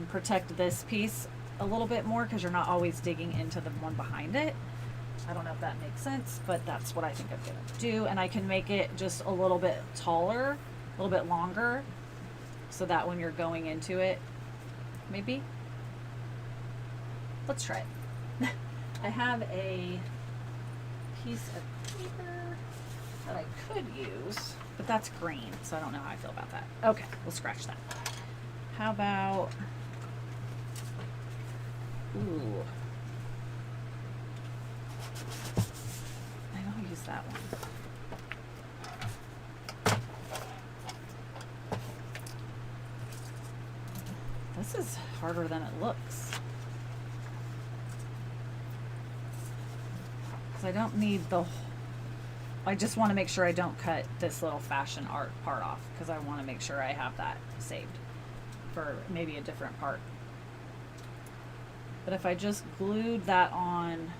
protect this piece a little bit more because you're not always digging into the one behind it. I don't know if that makes sense, but that's what I think I'm gonna do. And I can make it just a little bit taller, a little bit longer, so that when you're going into it, maybe. Let's try it. I have a piece of paper that I could use, but that's green, so I don't know how I feel about that. Okay, we'll scratch that. How about, ooh, I don't use that one. This is harder than it looks. Because I don't need the, I just want to make sure I don't cut this little fashion art part off because I want to make sure I have that saved for maybe a different part. But if I just glued that on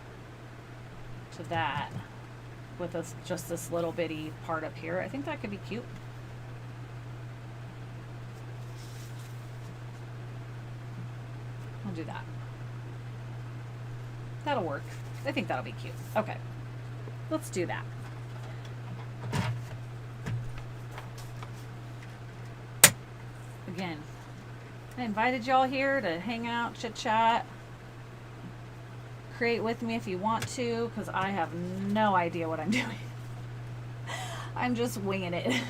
to that with this, just this little bitty part up here, I think that could be cute. I'll do that. That'll work. I think that'll be cute. Okay, let's do that. Again, I invited y'all here to hang out, chit chat, create with me if you want to, because I have no idea what I'm doing. I'm just winging it.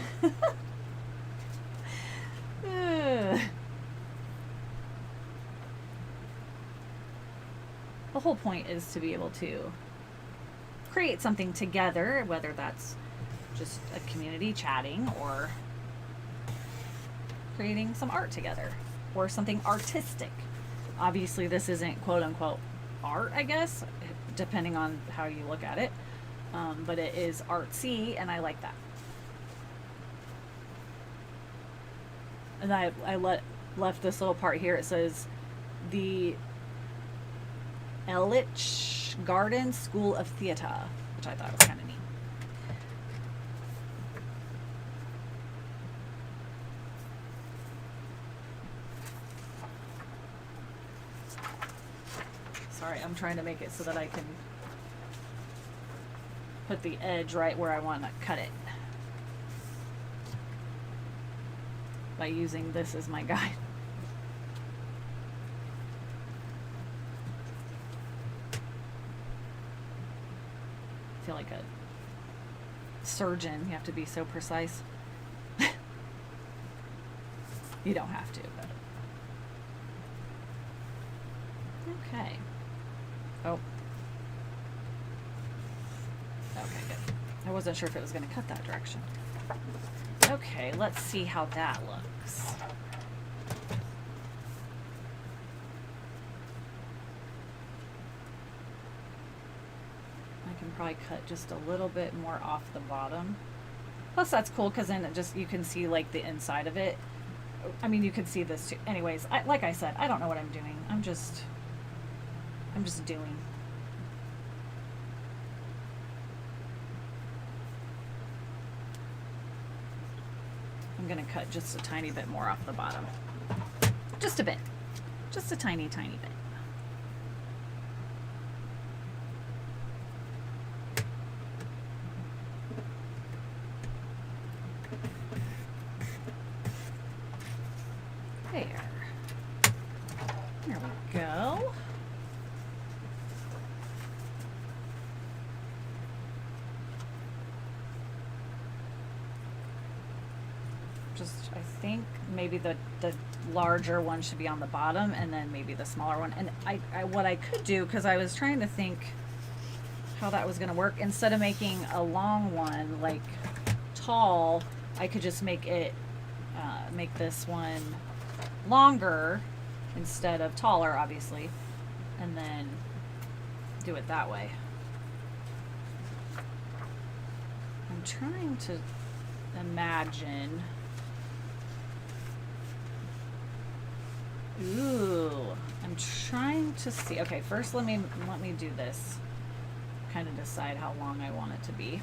The whole point is to be able to create something together, whether that's just a community chatting or creating some art together or something artistic. Obviously, this isn't quote unquote art, I guess, depending on how you look at it. But it is artsy, and I like that. And I left this little part here. It says the Elitch Garden School of Theatre, which I thought was kind of neat. Sorry, I'm trying to make it so that I can put the edge right where I want to cut it by using this as my guide. I feel like a surgeon. You have to be so precise. You don't have to, but okay. Oh. Okay, good. I wasn't sure if it was going to cut that direction. Okay, let's see how that looks. I can probably cut just a little bit more off the bottom. Plus that's cool because then it just, you can see like the inside of it. I mean, you can see this too. Anyways, like I said, I don't know what I'm doing. I'm just doing. I'm gonna cut just a tiny bit more off the bottom. Just a bit. Just a tiny, tiny bit. There. There we go. Just, I think maybe the larger one should be on the bottom and then maybe the smaller one. And I what I could do, because I was trying to think how that was going to work, instead of making a long one like tall, I could just make it make this one longer instead of taller, obviously, and then do it that way. I'm trying to imagine. Ooh, I'm trying to see. Okay, first let me do this. Kind of decide how long I want it to be.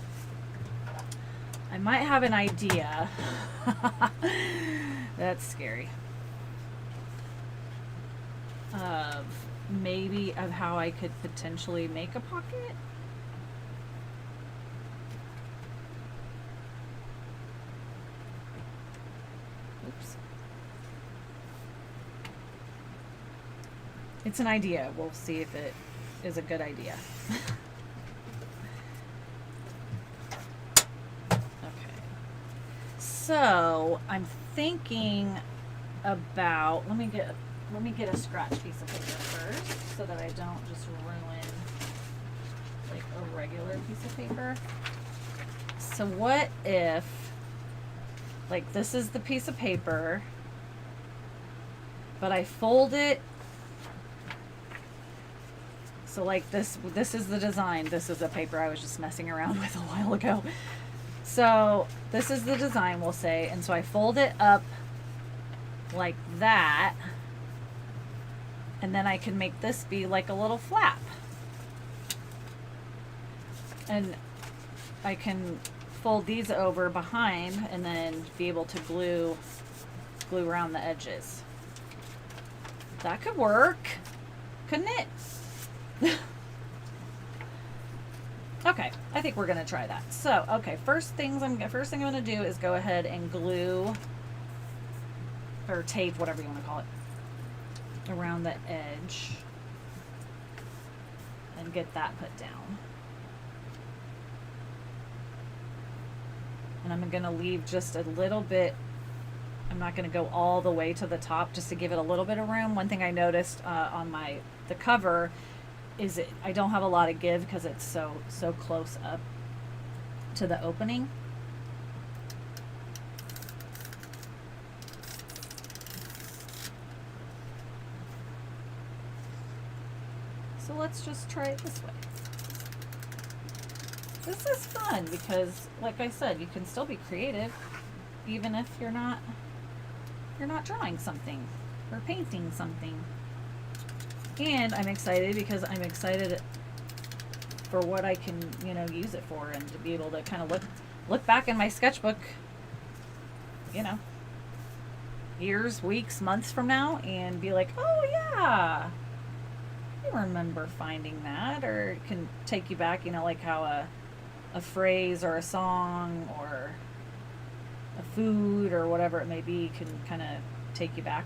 I might have an idea. That's scary. Of maybe of how I could potentially make a pocket. Oops. It's an idea. We'll see if it is a good idea. Okay. So I'm thinking about, let me get a scratch piece of paper first so that I don't just ruin like a regular piece of paper. So what if, like, this is the piece of paper, but I fold it. So like this is the design. This is the paper I was just messing around with a while ago. So this is the design, we'll say. And so I fold it up like that. And then I can make this be like a little flap. And I can fold these over behind and then be able to glue around the edges. That could work, couldn't it? Okay, I think we're gonna try that. So, okay, first thing I'm gonna do is go ahead and glue or tape, whatever you want to call it, around the edge and get that put down. And I'm gonna leave just a little bit. I'm not gonna go all the way to the top, just to give it a little bit of room. One thing I noticed on the cover is I don't have a lot of give because it's so close up to the opening. So let's just try it this way. This is fun because, like I said, you can still be creative even if you're not drawing something or painting something. And I'm excited because I'm excited for what I can, use it for, and to be able to kind of look back in my sketchbook, years, weeks, months from now and be like, oh yeah, I remember finding that. Or it can take you back, like how a phrase or a song or a food or whatever it may be can kind of take you back.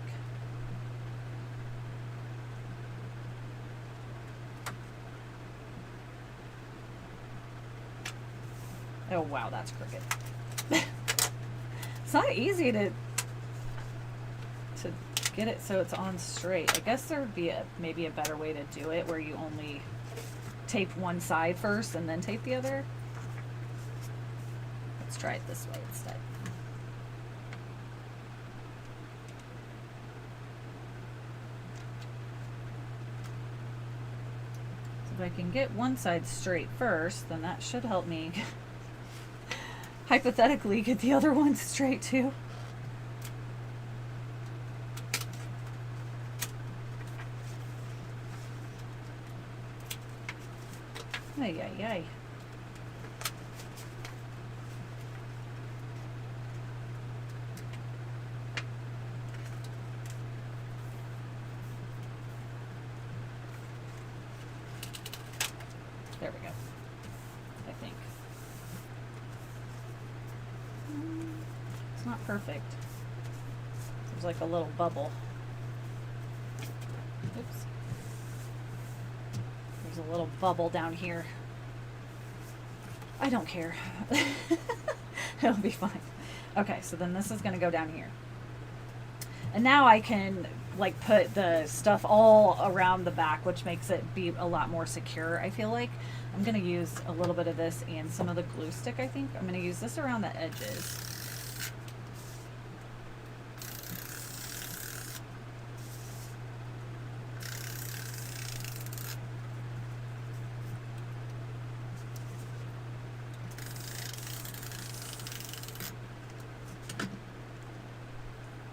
Oh wow, that's crooked. It's not easy to get it so it's on straight. I guess there would be maybe a better way to do it where you only tape one side first and then tape the other. Let's try it this way instead. So if I can get one side straight first, then that should help me hypothetically get the other one straight too. Ay, ay, ay. There we go. I think. It's not perfect. There's like a little bubble. Oops. There's a little bubble down here. I don't care. It'll be fine. Okay, so then this is going to go down here. And now I can like put the stuff all around the back, which makes it be a lot more secure, I feel like. I'm going to use a little bit of this and some of the glue stick, I think. I'm going to use this around the edges.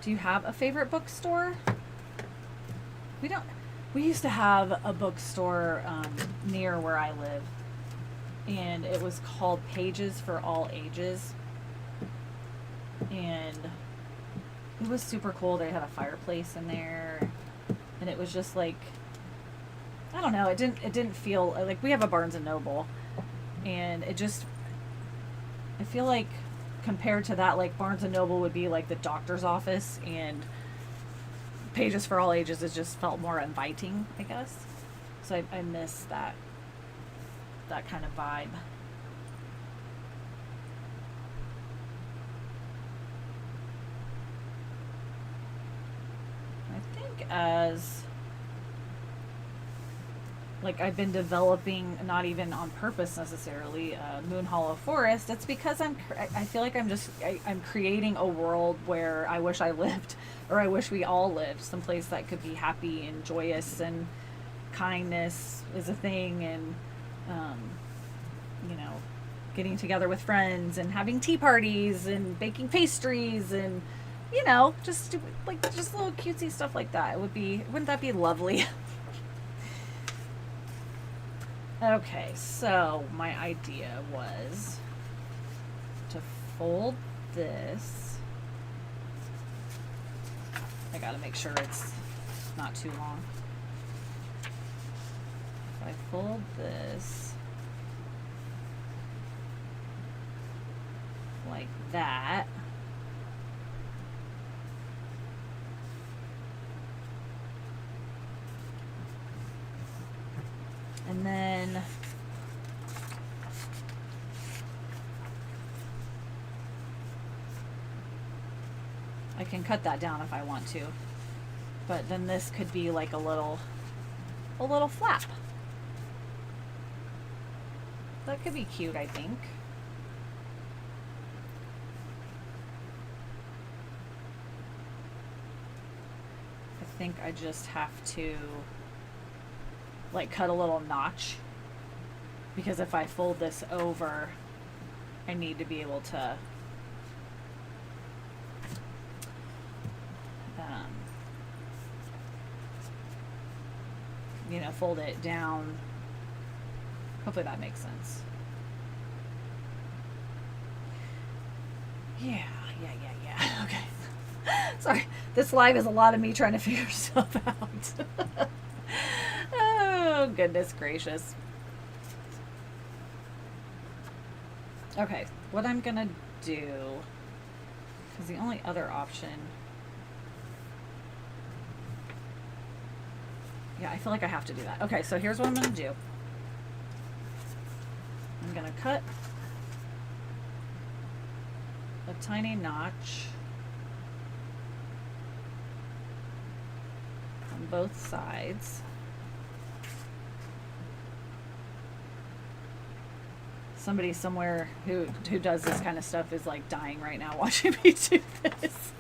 Do you have a favorite bookstore? We don't. We used to have a bookstore near where I live, and it was called Pages for All Ages, and it was super cool. They had a fireplace in there, and it was just like, I don't know. It didn't feel like we have a Barnes and Noble, and it just, I feel like compared to that, like Barnes and Noble would be like the doctor's office, and Pages for All Ages, it just felt more inviting, I guess. So I miss that kind of vibe. I think as like I've been developing, not even on purpose necessarily, Moonhollow Forest, it's because I feel like I'm creating a world where I wish I lived, or I wish we all lived, someplace that could be happy and joyous, and kindness is a thing, and you know, getting together with friends and having tea parties and baking pastries, and you know, just little cutesy stuff like that. Wouldn't that be lovely? Okay, so my idea was to fold this. I gotta make sure it's not too long. If I fold this like that, and then I can cut that down if I want to, but then this could be like a little flap. That could be cute, I think. I think I just have to like cut a little notch, because if I fold this over, I need to be able to you know, fold it down. Hopefully that makes sense. Yeah. Okay. Sorry, this live is a lot of me trying to figure stuff out. Oh, goodness gracious. Okay, what I'm gonna do is the only other option. Yeah, I feel like I have to do that. Okay, so here's what I'm gonna do. I'm gonna cut a tiny notch both sides. Somebody somewhere who does this kind of stuff is like dying right now watching me do this.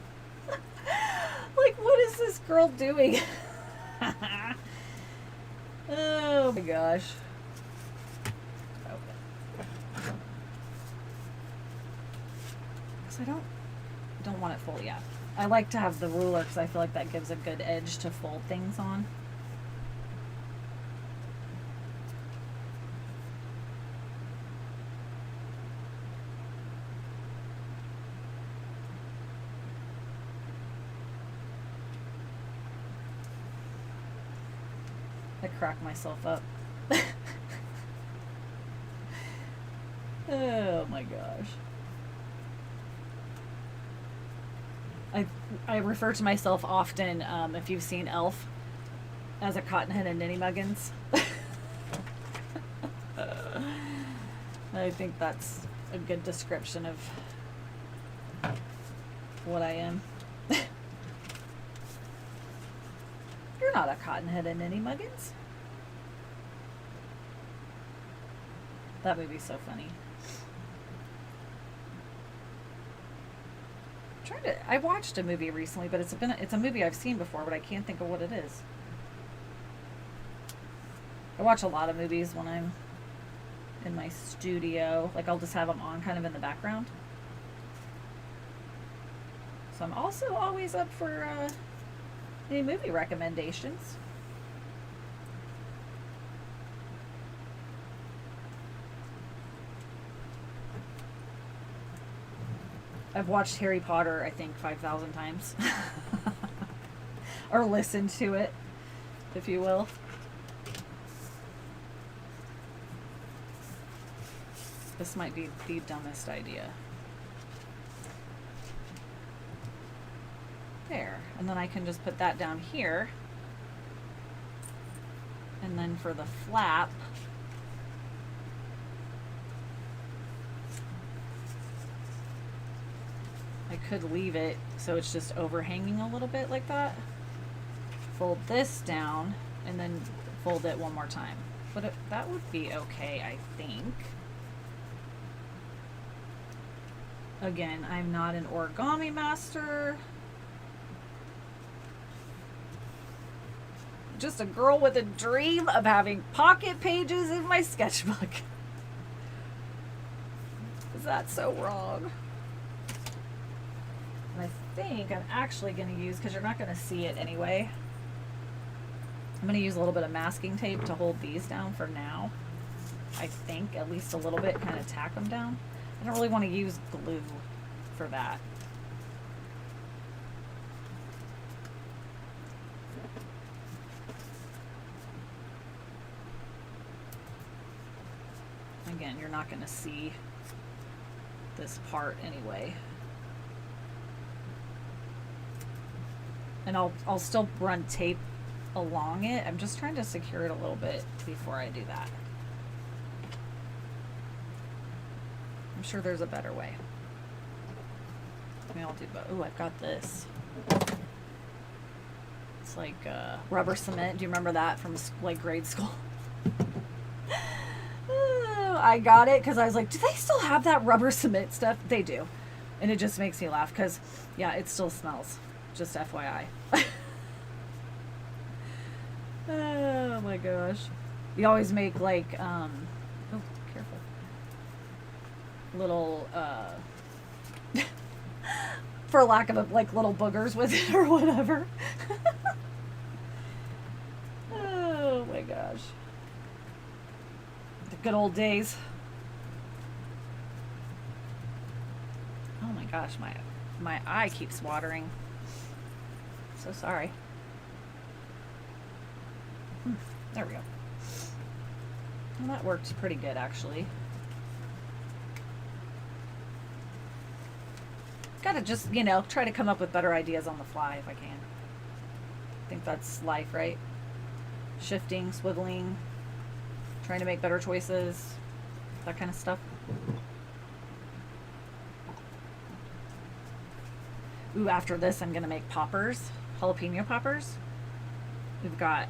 Like, what is this girl doing? Oh my gosh. Because I don't want it full yet. I like to have the ruler because I feel like that gives a good edge to fold things on. I crack myself up. Oh my gosh. I refer to myself often, if you've seen Elf, as a cotton-headed ninny muggins. I think that's a good description of what I am. You're not a cotton-headed ninny muggins. That movie's so funny. I watched a movie recently, but it's a movie I've seen before, but I can't think of what it is. I watch a lot of movies when I'm in my studio. Like, I'll just have them on kind of in the background. So I'm also always up for any movie recommendations. I've watched Harry Potter, I think, 5,000 times. Or listened to it, if you will. This might be the dumbest idea. There. And then I can just put that down here. And then for the flap, I could leave it so it's just overhanging a little bit like that. Fold this down and then fold it one more time. But that would be okay, I think. Again, I'm not an origami master. Just a girl with a dream of having pocket pages in my sketchbook. Is that so wrong? And I think I'm actually going to use, because you're not going to see it anyway, I'm going to use a little bit of masking tape to hold these down for now. I think, at least a little bit, kind of tack them down. I don't really want to use glue for that. Again, you're not going to see this part anyway. And I'll still run tape along it. I'm just trying to secure it a little bit before I do that. I'm sure there's a better way. Maybe I'll do both. Ooh, I've got this. It's like rubber cement. Do you remember that from like grade school? I got it because I was like, do they still have that rubber cement stuff? They do. And it just makes me laugh because, yeah, it still smells. Just FYI. Oh my gosh. We always make like, oh, careful. Little, for lack of a, like little boogers with it or whatever. Oh my gosh. The good old days. Oh my gosh, my eye keeps watering. So sorry. There we go. Well, that worked pretty good, actually. Gotta just, you know, try to come up with better ideas on the fly if I can. I think that's life, right? Shifting, swiveling, trying to make better choices, that kind of stuff. Ooh, after this, I'm gonna make poppers, jalapeno poppers. We've got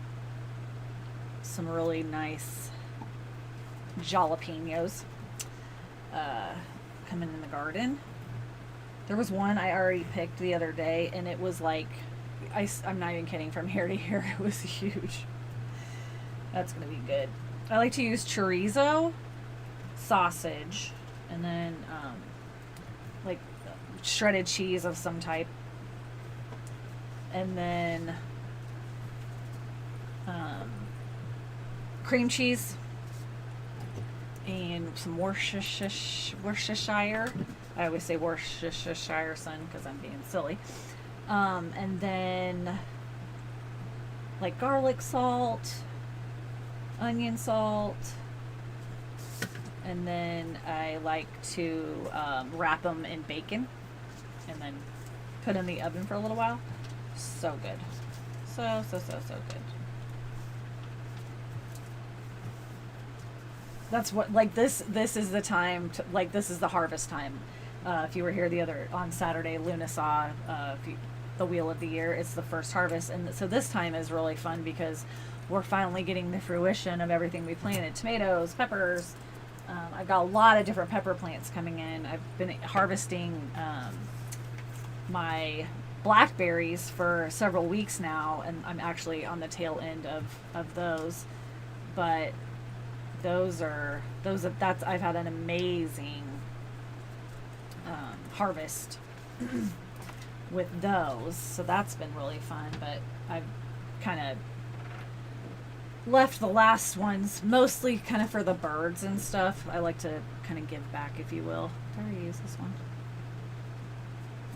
some really nice jalapenos coming in the garden. There was one I already picked the other day, and it was like, I'm not even kidding, from here to here, it was huge. That's going to be good. I like to use chorizo, sausage, and then like shredded cheese of some type. And then cream cheese and some Worcestershire. I always say Worcestershire, son, because I'm being silly. And then like garlic salt, onion salt, and then I like to wrap them in bacon and then put in the oven for a little while. So good. So good. That's what, like, this is the time to, like, this is the harvest time. If you were here on Saturday, Luna saw the Wheel of the Year. It's the first harvest, and so this time is really fun because we're finally getting the fruition of everything we planted. Tomatoes, peppers. I've got a lot of different pepper plants coming in. I've been harvesting my blackberries for several weeks now, and I'm actually on the tail end of those. But that's I've had an amazing harvest with those, so that's been really fun. But I've kind of left the last ones mostly kind of for the birds and stuff. I like to kind of give back, if you will. Did I already use this one?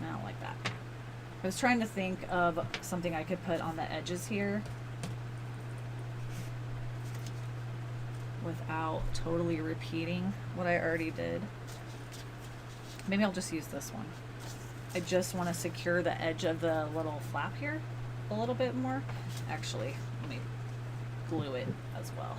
I don't like that. I was trying to think of something I could put on the edges here without totally repeating what I already did. Maybe I'll just use this one. I just want to secure the edge of the little flap here a little bit more. Actually, let me glue it as well.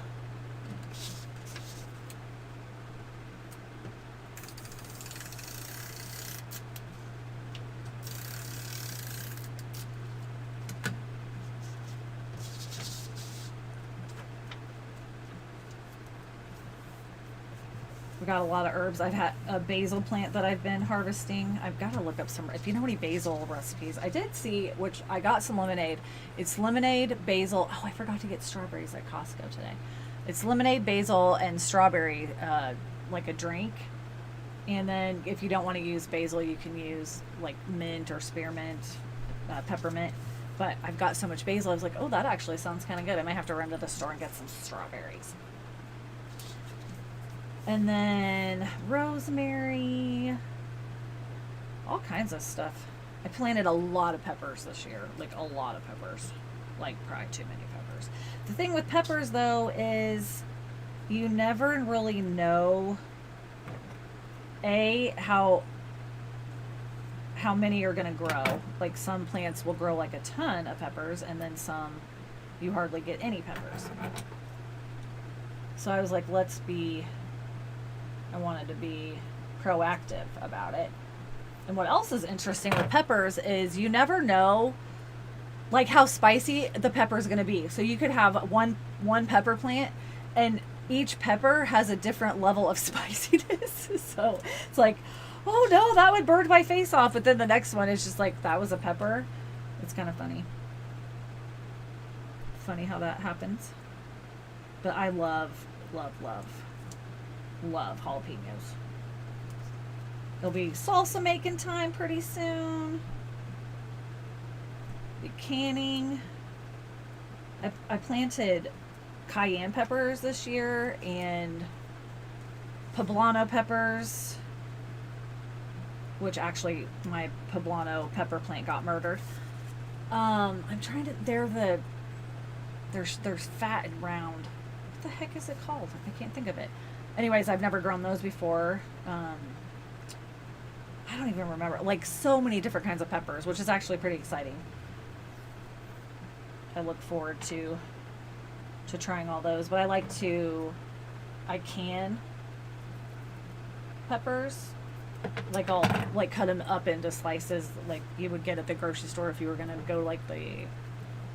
We got a lot of herbs. I've had a basil plant that I've been harvesting. I've got to look up some, if you know any basil recipes. I did see, which I got some lemonade. It's lemonade, basil. Oh, I forgot to get strawberries at Costco today. It's lemonade, basil, and strawberry, like a drink. And then if you don't want to use basil, you can use like mint or spearmint, peppermint. But I've got so much basil, I was like, oh, that actually sounds kind of good. I might have to run to the store and get some strawberries. And then rosemary, all kinds of stuff. I planted a lot of peppers this year, like a lot of peppers, like probably too many peppers. The thing with peppers though is you never really know how many are going to grow. Like some plants will grow like a ton of peppers, and then some you hardly get any peppers. So I was like, I wanted to be proactive about it. And what else is interesting with peppers is you never know like how spicy the pepper is going to be. So you could have one pepper plant, and each pepper has a different level of spiciness. So it's like, oh no, that would burn my face off. But then the next one is just like, that was a pepper. It's kind of funny. Funny how that happens. But I love jalapenos. It'll be salsa making time pretty soon. Be canning. I planted cayenne peppers this year and poblano peppers, which actually my poblano pepper plant got murdered. I'm trying to, they're fat and round. What the heck is it called? I can't think of it. Anyways, I've never grown those before. I don't even remember. Like so many different kinds of peppers, which is actually pretty exciting. I look forward to trying all those. But I can peppers. Like I'll like cut them up into slices like you would get at the grocery store if you were gonna go like the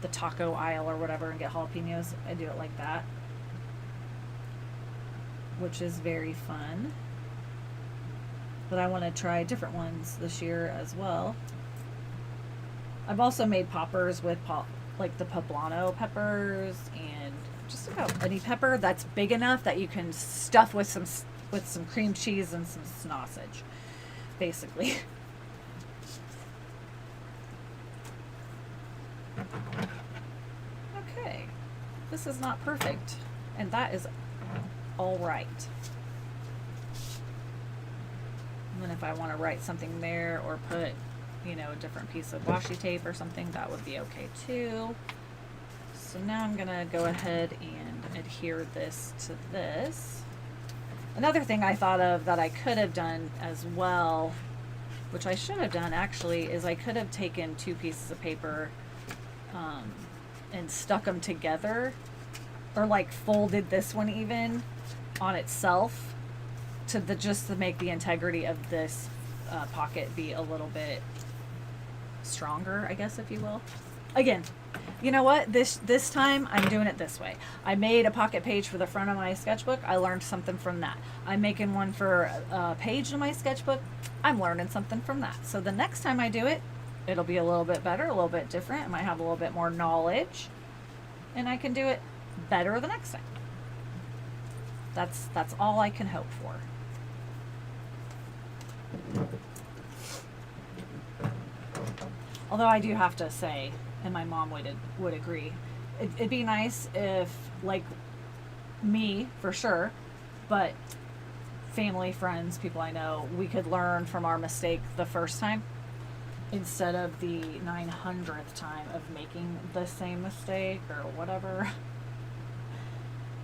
the taco aisle or whatever and get jalapenos. I do it like that, which is very fun. But I want to try different ones this year as well. I've also made poppers with like the poblano peppers and just about any pepper that's big enough that you can stuff with some cream cheese and some sausage, basically. Okay, this is not perfect, and that is all right. And then if I want to write something there or put, you know, a different piece of washi tape or something, that would be okay too. So now I'm gonna go ahead and adhere this to this. Another thing I thought of that I could have done as well, which I should have done actually, is I could have taken 2 pieces of paper and stuck them together, or like folded this one even on itself just to make the integrity of this pocket be a little bit stronger, I guess, if you will. Again, you know what? This time I'm doing it this way. I made a pocket page for the front of my sketchbook. I learned something from that. I'm making one for a page in my sketchbook. I'm learning something from that. So the next time I do it, it'll be a little bit better, a little bit different. I might have a little bit more knowledge, and I can do it better the next time. That's all I can hope for. Although I do have to say, and my mom would agree, it'd be nice if, like me for sure, but family, friends, people I know, we could learn from our mistake the first time instead of the 900th time of making the same mistake or whatever.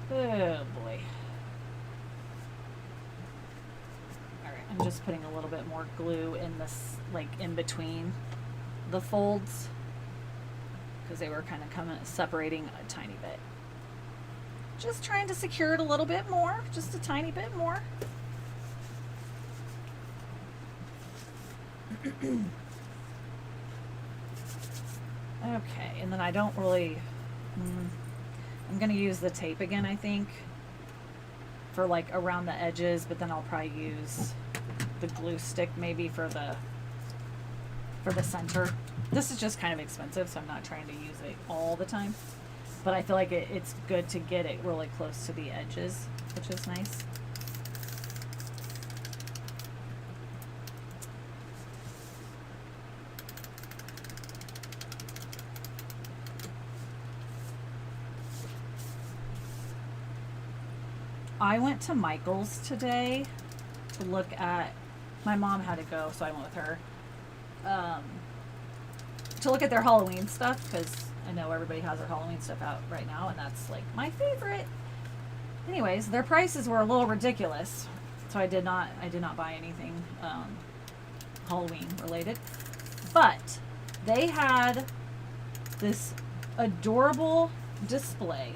Oh boy. Alright, I'm just putting a little bit more glue in this, like in between the folds, because they were kind of separating a tiny bit. Just trying to secure it a little bit more, just a tiny bit more. Okay, and then I don't really, I'm going to use the tape again, I think, for like around the edges, but then I'll probably use the glue stick maybe for the center. This is just kind of expensive, so I'm not trying to use it all the time, but I feel like it's good to get it really close to the edges, which is nice. I went to Michael's today to look at, my mom had to go, so I went with her, to look at their Halloween stuff, because I know everybody has their Halloween stuff out right now, and that's like my favorite. Anyways, their prices were a little ridiculous, so I did not buy anything Halloween related, but they had this adorable display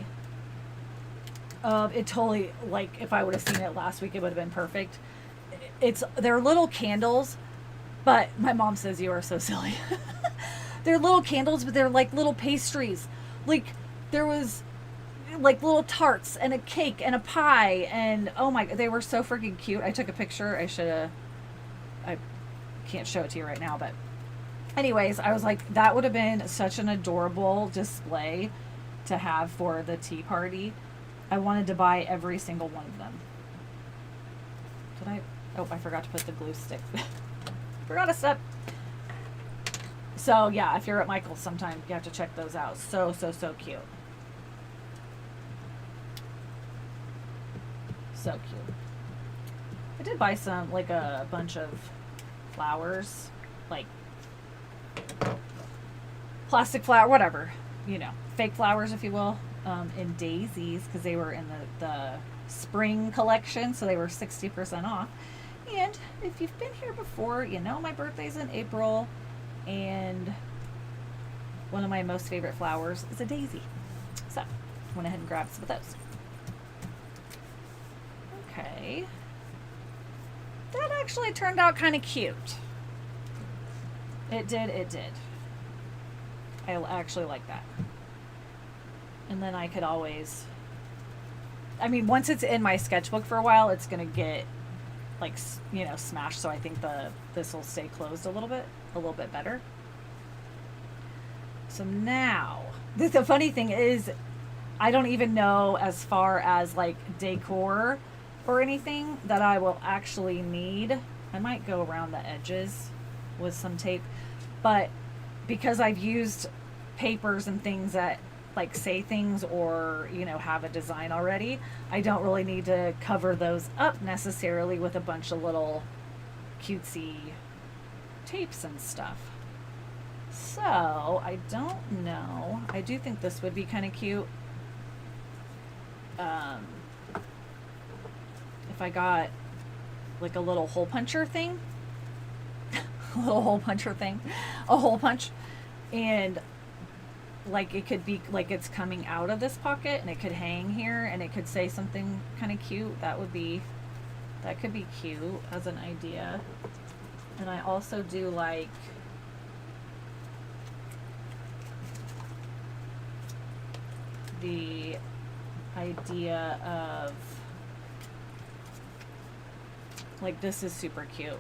of it. Totally, like, if I would have seen it last week, it would have been perfect. They're little candles, but my mom says you are so silly. They're little candles, but they're like little pastries. Like, there was like little tarts and a cake and a pie, and oh my, they were so freaking cute. I took a picture. I can't show it to you right now, but anyways, I was like, that would have been such an adorable display to have for the tea party. I wanted to buy every single one of them. Did I? Oh, I forgot to put the glue stick. Forgot a step. So yeah, if you're at Michael's sometime, you have to check those out. So cute. So cute. I did buy some, like a bunch of flowers, like plastic flower, whatever, you know, fake flowers, if you will, in daisies, because they were in the spring collection, so they were 60% off. And if you've been here before, you know my birthday's in April, and one of my most favorite flowers is a daisy. So, went ahead and grabbed some of those. Okay. That actually turned out kind of cute. It did. I actually like that. And then I could always, I mean, once it's in my sketchbook for a while, it's going to get like, you know, smashed. So I think this will stay closed a little bit better. So now, the funny thing is, I don't even know as far as like decor or anything that I will actually need. I might go around the edges with some tape, but because I've used papers and things that like say things or, you know, have a design already, I don't really need to cover those up necessarily with a bunch of little cutesy tapes and stuff. So I don't know. I do think this would be kind of cute. If I got like a little hole puncher thing, a hole punch, and like it could be like it's coming out of this pocket and it could hang here and it could say something kind of cute. That could be cute as an idea. And I also do like the idea of like, this is super cute.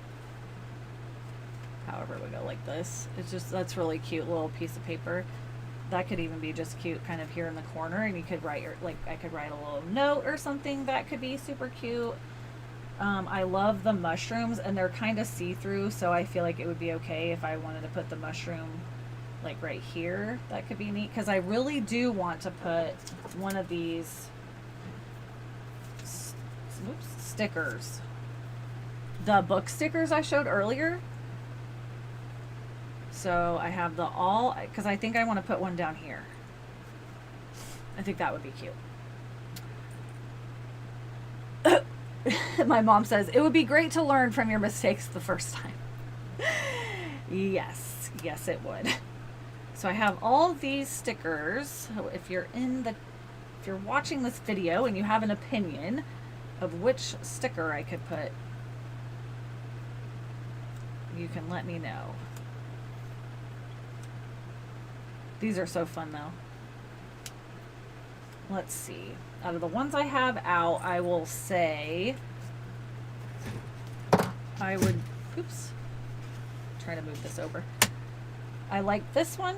However we go like this, it's just, that's really cute little piece of paper. That could even be just cute kind of here in the corner, and you could write your, like I could write a little note or something that could be super cute. I love the mushrooms, and they're kind of see-through, so I feel like it would be okay if I wanted to put the mushroom like right here. That could be neat, because I really do want to put one of these stickers, the book stickers I showed earlier. So I have the all, because I think I want to put one down here. I think that would be cute. My mom says, it would be great to learn from your mistakes the first time. Yes, it would. So I have all these stickers. So if you're watching this video and you have an opinion of which sticker I could put, you can let me know. These are so fun though. Let's see. Out of the ones I have out, I will say I would, try to move this over. I like this one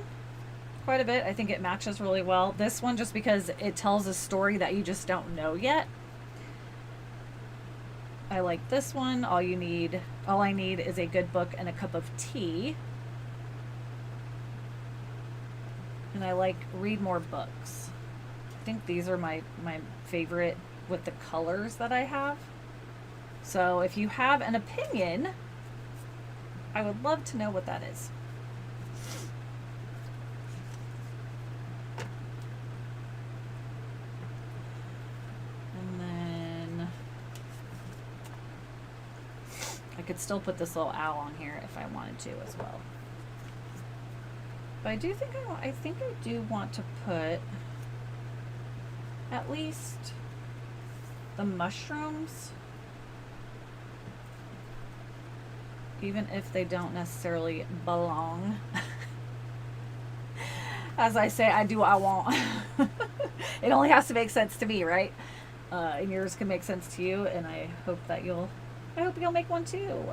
quite a bit. I think it matches really well. This one just because it tells a story that you just don't know yet. I like this one. All I need is a good book and a cup of tea. And I like read more books. I think these are my favorite with the colors that I have. So if you have an opinion, I would love to know what that is. And then I could still put this little owl on here if I wanted to as well. But I do think I do want to put at least the mushrooms, even if they don't necessarily belong. As I say, I do what I want. It only has to make sense to me, right? And yours can make sense to you, and I hope you'll make one too.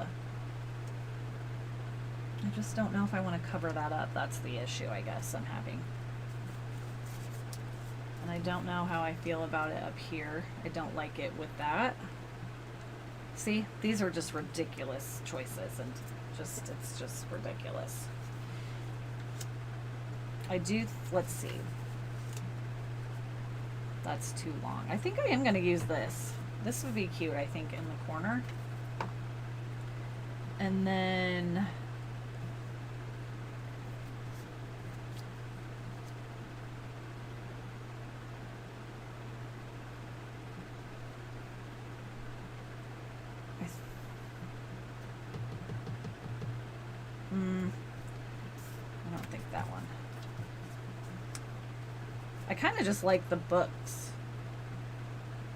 I just don't know if I want to cover that up. That's the issue, I guess, I'm having. And I don't know how I feel about it up here. I don't like it with that. See, these are just ridiculous choices, and it's just ridiculous. Let's see. That's too long. I think I am going to use this. This would be cute, I think, in the corner. And then I don't think that one. I kind of just like the books,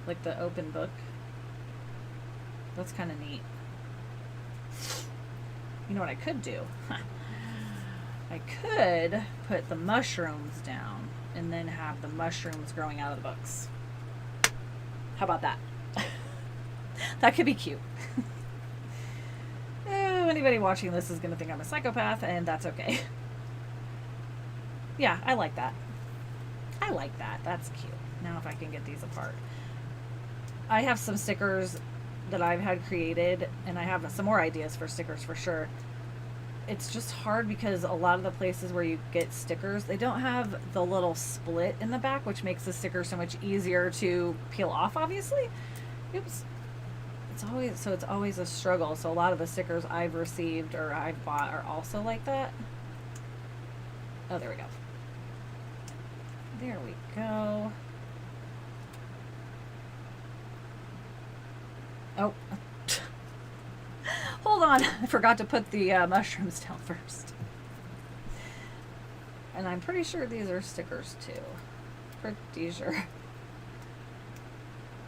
like the open book. That's kind of neat. You know what I could do? I could put the mushrooms down and then have the mushrooms growing out of the books. How about that? That could be cute. Anybody watching this is going to think I'm a psychopath, and that's okay. Yeah, I like that. I like that. That's cute. Now if I can get these apart. I have some stickers that I've had created, and I have some more ideas for stickers for sure. It's just hard because a lot of the places where you get stickers, they don't have the little split in the back, which makes the sticker so much easier to peel off, obviously. Oops. It's always a struggle. So a lot of the stickers I've received or I've bought are also like that. Oh, there we go. There we go. Oh. Hold on. I forgot to put the mushrooms down first. And I'm pretty sure these are stickers too. Pretty sure.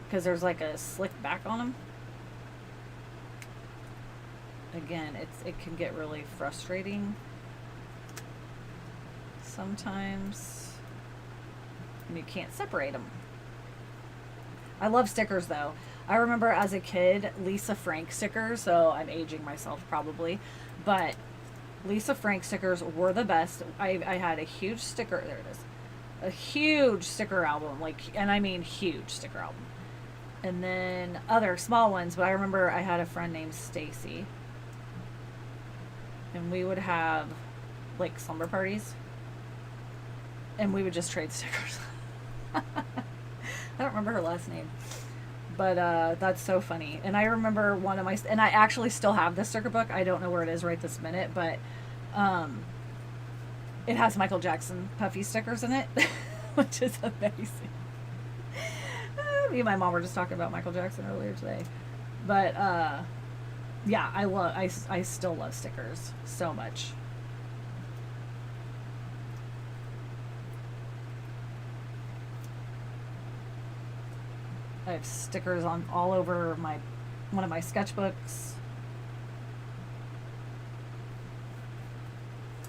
Because there's like a slick back on them. Again, it can get really frustrating sometimes when you can't separate them. I love stickers though. I remember as a kid, Lisa Frank stickers, so I'm aging myself probably, but Lisa Frank stickers were the best. I had a huge sticker, there it is, a huge sticker album, and I mean huge sticker album. And then other small ones, but I remember I had a friend named Stacy, and we would have like slumber parties, and we would just trade stickers. I don't remember her last name, but that's so funny. And I remember one of and I actually still have this sticker book. I don't know where it is right this minute, but it has Michael Jackson puffy stickers in it, which is amazing. Me and my mom were just talking about Michael Jackson earlier today, but yeah, I still love stickers so much. I have stickers on all over one of my sketchbooks.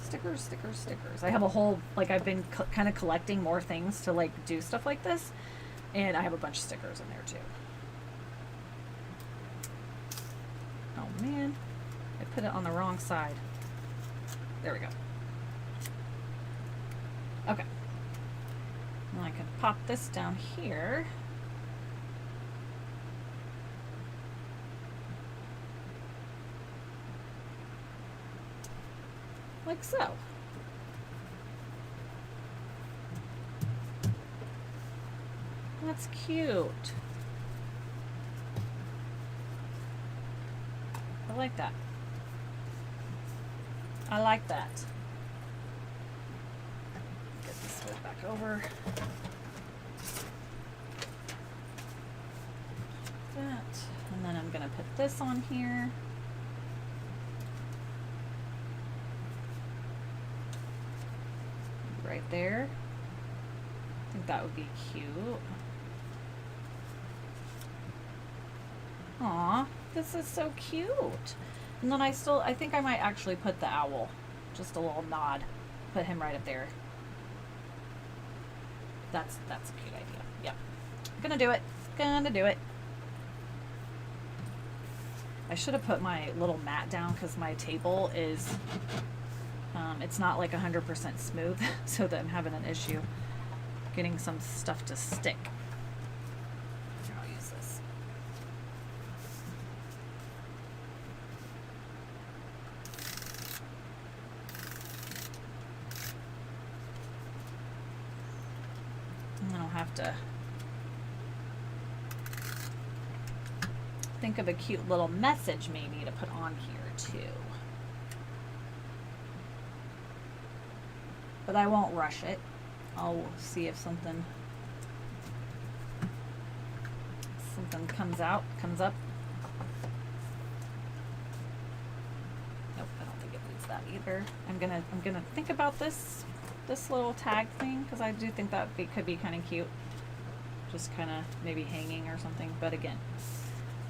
Stickers, stickers, stickers. I have a whole, I've been kind of collecting more things to do stuff like this, and I have a bunch of stickers in there too. Oh man, I put it on the wrong side. There we go. Okay. Now I can pop this down here. Like so. That's cute. I like that. I like that. Get this slid back over. That. And then I'm going to put this on here. Right there. I think that would be cute. Aw, this is so cute. And then I think I might actually put the owl, just a little nod, put him right up there. That's a cute idea. Yep. Gonna do it. Gonna do it. I should have put my little mat down because my table is it's not 100% smooth, so that I'm having an issue getting some stuff to stick. Here, I'll use this. And then I'll have to think of a cute little message maybe to put on here too. But I won't rush it. I'll see if something comes up. Nope, I don't think it needs that either. I'm gonna think about this little tag thing, because I do think that could be kind of cute. Just kind of maybe hanging or something. But again,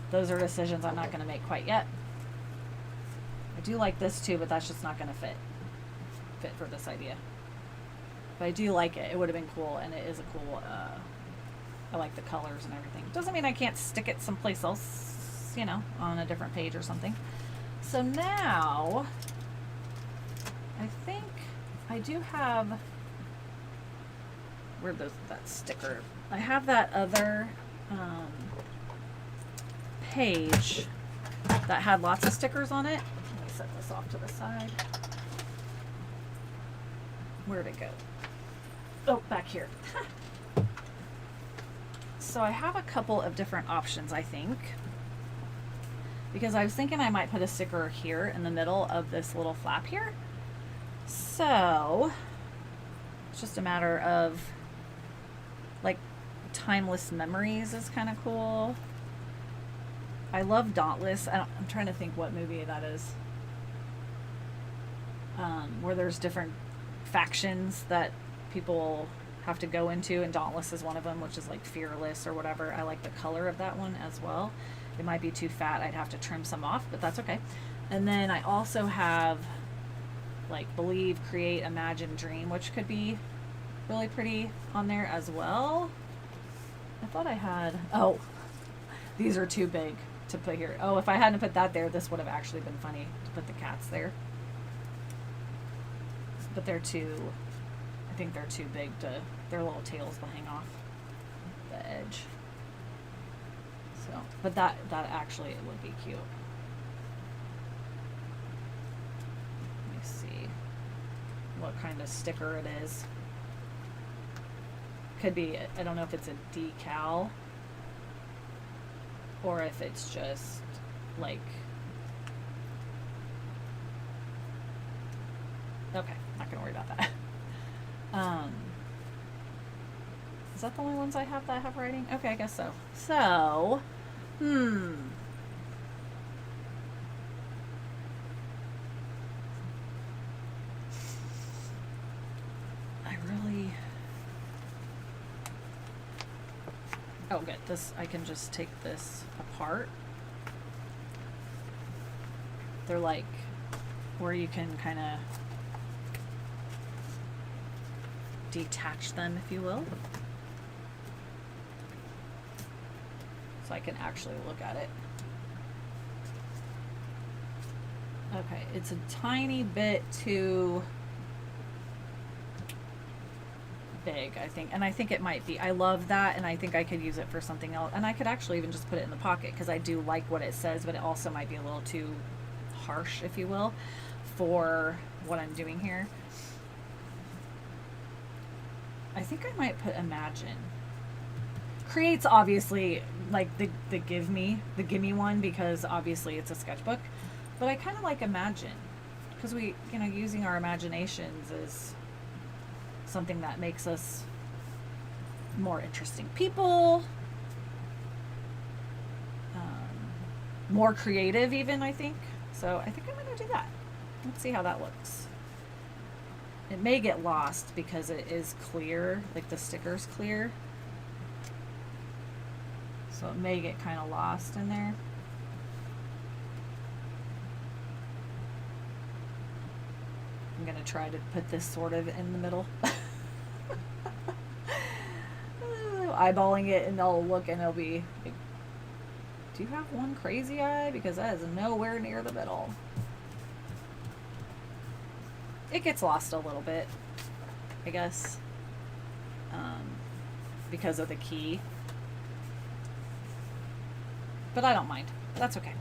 those are decisions I'm not gonna make quite yet. I do like this too, but that's just not gonna fit for this idea. But I do like it. It would have been cool, and it is a cool, I like the colors and everything. Doesn't mean I can't stick it someplace else, you know, on a different page or something. So now, I think I do have, where'd that sticker? I have that other page that had lots of stickers on it. Let me set this off to the side. Where'd it go? Oh, back here. So I have a couple of different options, I think. Because I was thinking I might put a sticker here in the middle of this little flap here. So it's just a matter of, like, timeless memories is kind of cool. I love Dauntless. I'm trying to think what movie that is. Where there's different factions that people have to go into, and Dauntless is one of them, which is like fearless or whatever. I like the color of that one as well. It might be too fat. I'd have to trim some off, but that's okay. And then I also have like Believe, Create, Imagine, Dream, which could be really pretty on there as well. I thought I had, oh, these are too big to put here. Oh, if I hadn't put that there, this would have actually been funny to put the cats there. But they're too, I think they're too big to, their little tails will hang off the edge. So, but that actually, it would be cute. Let me see what kind of sticker it is. Could be, I don't know if it's a decal or if it's just like, okay, not gonna worry about that. Is that the only ones I have that have writing? Okay, I guess so. So, I really, oh good, this, I can just take this apart. They're like, where you can kind of detach them, if you will. So I can actually look at it. Okay, it's a tiny bit too big, I think. And I think it might be. I love that, and I think I could use it for something else. And I could actually even just put it in the pocket, because I do like what it says, but it also might be a little too harsh, if you will, for what I'm doing here. I think I might put Imagine. Create's obviously like the gimme one, because obviously it's a sketchbook. But I kind of like Imagine, because we, you know, using our imaginations is something that makes us more interesting people, more creative even, I think. So I think I'm going to do that. Let's see how that looks. It may get lost because it is clear, like the sticker's clear. So it may get kind of lost in there. I'm going to try to put this sort of in the middle. Eyeballing it, and I'll look and it'll be like, do you have one crazy eye? Because that is nowhere near the middle. It gets lost a little bit, I guess, because of the key. But I don't mind. That's okay.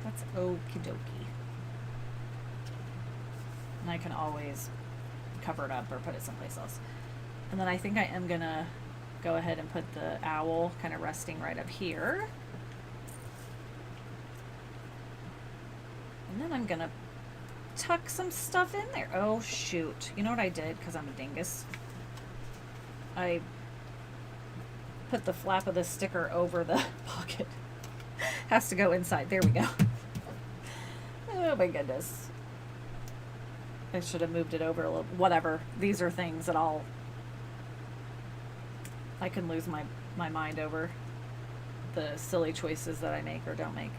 That's okie dokie. And I can always cover it up or put it someplace else. And then I think I am going to go ahead and put the owl kind of resting right up here. And then I'm going to tuck some stuff in there. Oh, shoot. You know what I did? Because I'm a dingus. I put the flap of the sticker over the pocket. Has to go inside. There we go. Oh, my goodness. I should have moved it over a little. Whatever. These are things that I can lose my mind over the silly choices that I make or don't make.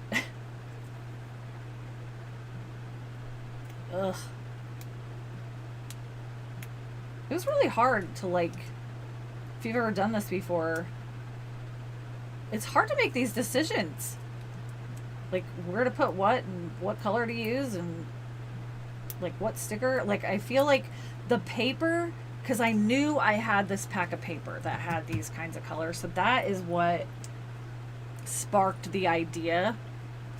Ugh. it was really hard to, like, if you've ever done this before, it's hard to make these decisions. Like, where to put what and what color to use and, like, what sticker. Like, I feel like the paper, because I knew I had this pack of paper that had these kinds of colors. So that is what sparked the idea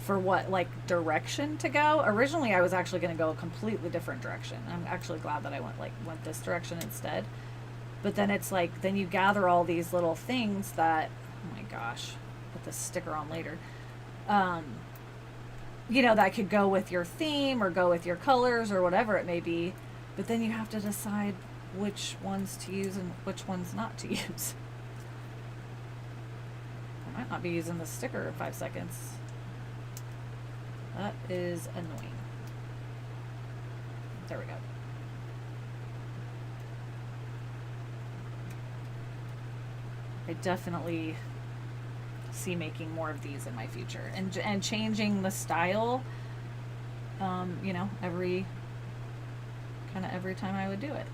for what, like, direction to go. Originally, I was actually going to go a completely different direction. I'm actually glad that I went this direction instead. But then it's like, then you gather all these little things that, oh my gosh, put this sticker on later. You know, that could go with your theme or go with your colors or whatever it may be. But then you have to decide which ones to use and which ones not to use. I might not be using this sticker in 5 seconds. That is annoying. There we go. I definitely see making more of these in my future and changing the style, you know, every time I would do it.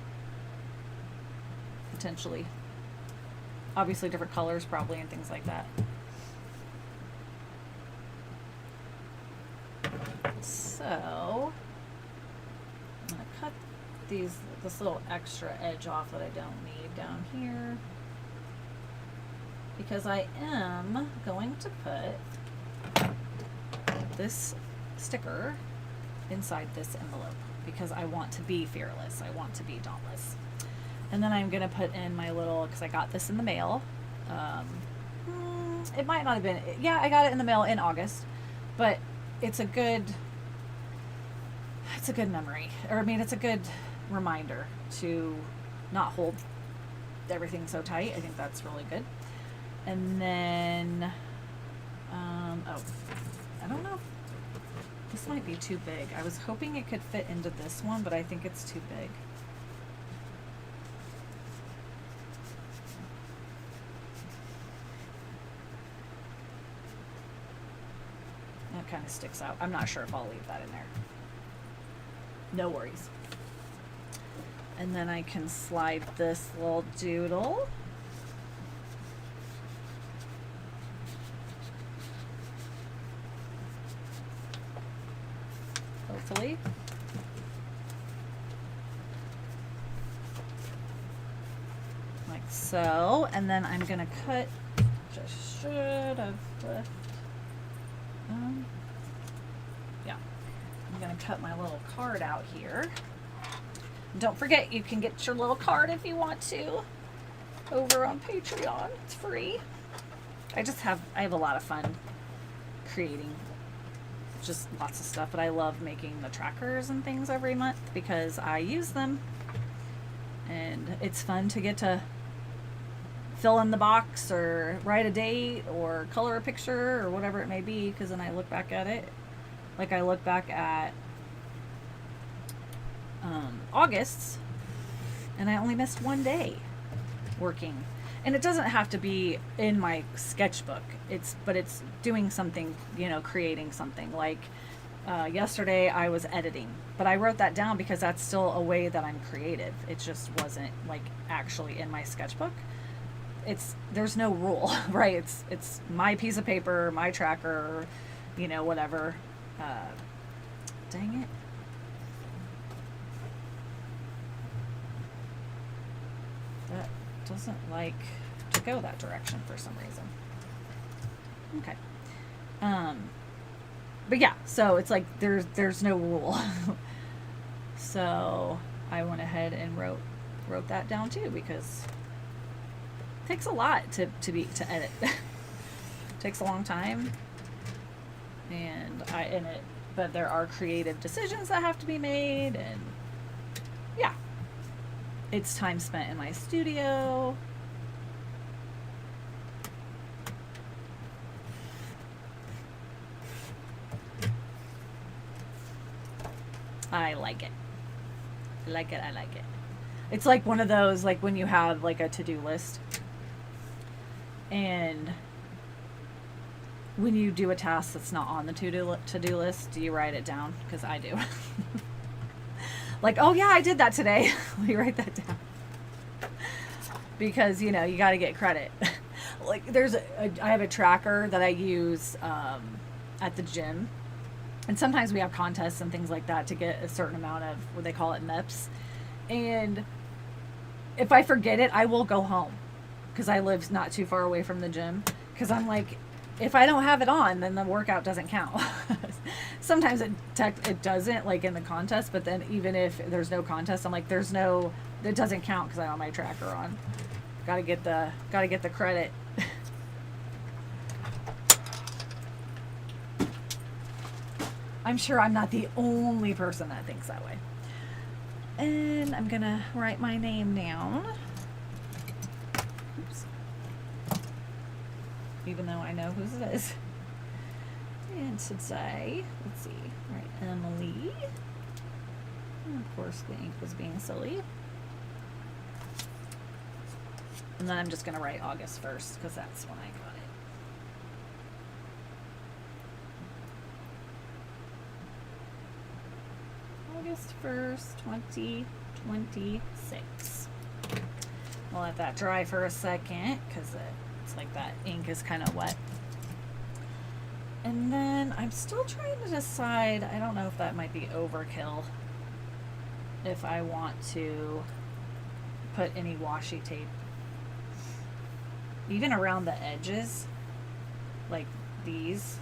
Potentially. Obviously different colors probably and things like that. So I'm gonna cut this little extra edge off that I don't need down here, because I am going to put this sticker inside this envelope because I want to be fearless. I want to be dauntless. And then I'm gonna put in my little, because I got this in the mail. It might not have been, yeah, I got it in the mail in August, but it's a good memory, or I mean, it's a good reminder to not hold everything so tight. I think that's really good. And then, oh, I don't know. This might be too big. I was hoping it could fit into this one, but I think it's too big. That kind of sticks out. I'm not sure if I'll leave that in there. No worries. And then I can slide this little doodle. Hopefully. Like so. And then I'm going to cut, just should have left. Yeah. I'm going to cut my little card out here. Don't forget, you can get your little card if you want to over on Patreon. It's free. I have a lot of fun creating just lots of stuff, but I love making the trackers and things every month because I use them, and it's fun to get to fill in the box or write a date or color a picture or whatever it may be, because then I look back at it. Like I look back at August, and I only missed one day working. And it doesn't have to be in my sketchbook. But it's doing something, you know, creating something. Like yesterday I was editing, but I wrote that down because that's still a way that I'm creative. It just wasn't like actually in my sketchbook. There's no rule, right? It's my piece of paper, my tracker, you know, whatever. Dang it. That doesn't like to go that direction for some reason. Okay. But yeah, so it's like there's no rule. So I went ahead and wrote that down too, because it takes a lot to edit. It takes a long time, but there are creative decisions that have to be made, and yeah. It's time spent in my studio. I like it. I like it. It's like one of those, like when you have like a to-do list, and when you do a task that's not on the to-do list, do you write it down? Because I do. Like, oh yeah, I did that today. Let me write that down. because you know you got to get credit. Like I have a tracker that I use at the gym, and sometimes we have contests and things like that to get a certain amount of what they call it MIPS. And if I forget it, I will go home because I live not too far away from the gym. Because I'm like, if I don't have it on, then the workout doesn't count. Sometimes it doesn't, like in the contest, but then even if there's no contest, I'm like, it doesn't count because I don't have my tracker on. Gotta get the credit. I'm sure I'm not the only person that thinks that way. And I'm gonna write my name down. Oops. Even though I know whose it is. And today, let's see, right, Emily. And of course, the ink was being silly. And then I'm just gonna write August 1st because that's when I got it. August 1st, 2026. I'll let that dry for a second because it's like that ink is kind of wet. And then I'm still trying to decide, I don't know if that might be overkill, if I want to put any washi tape even around the edges, like these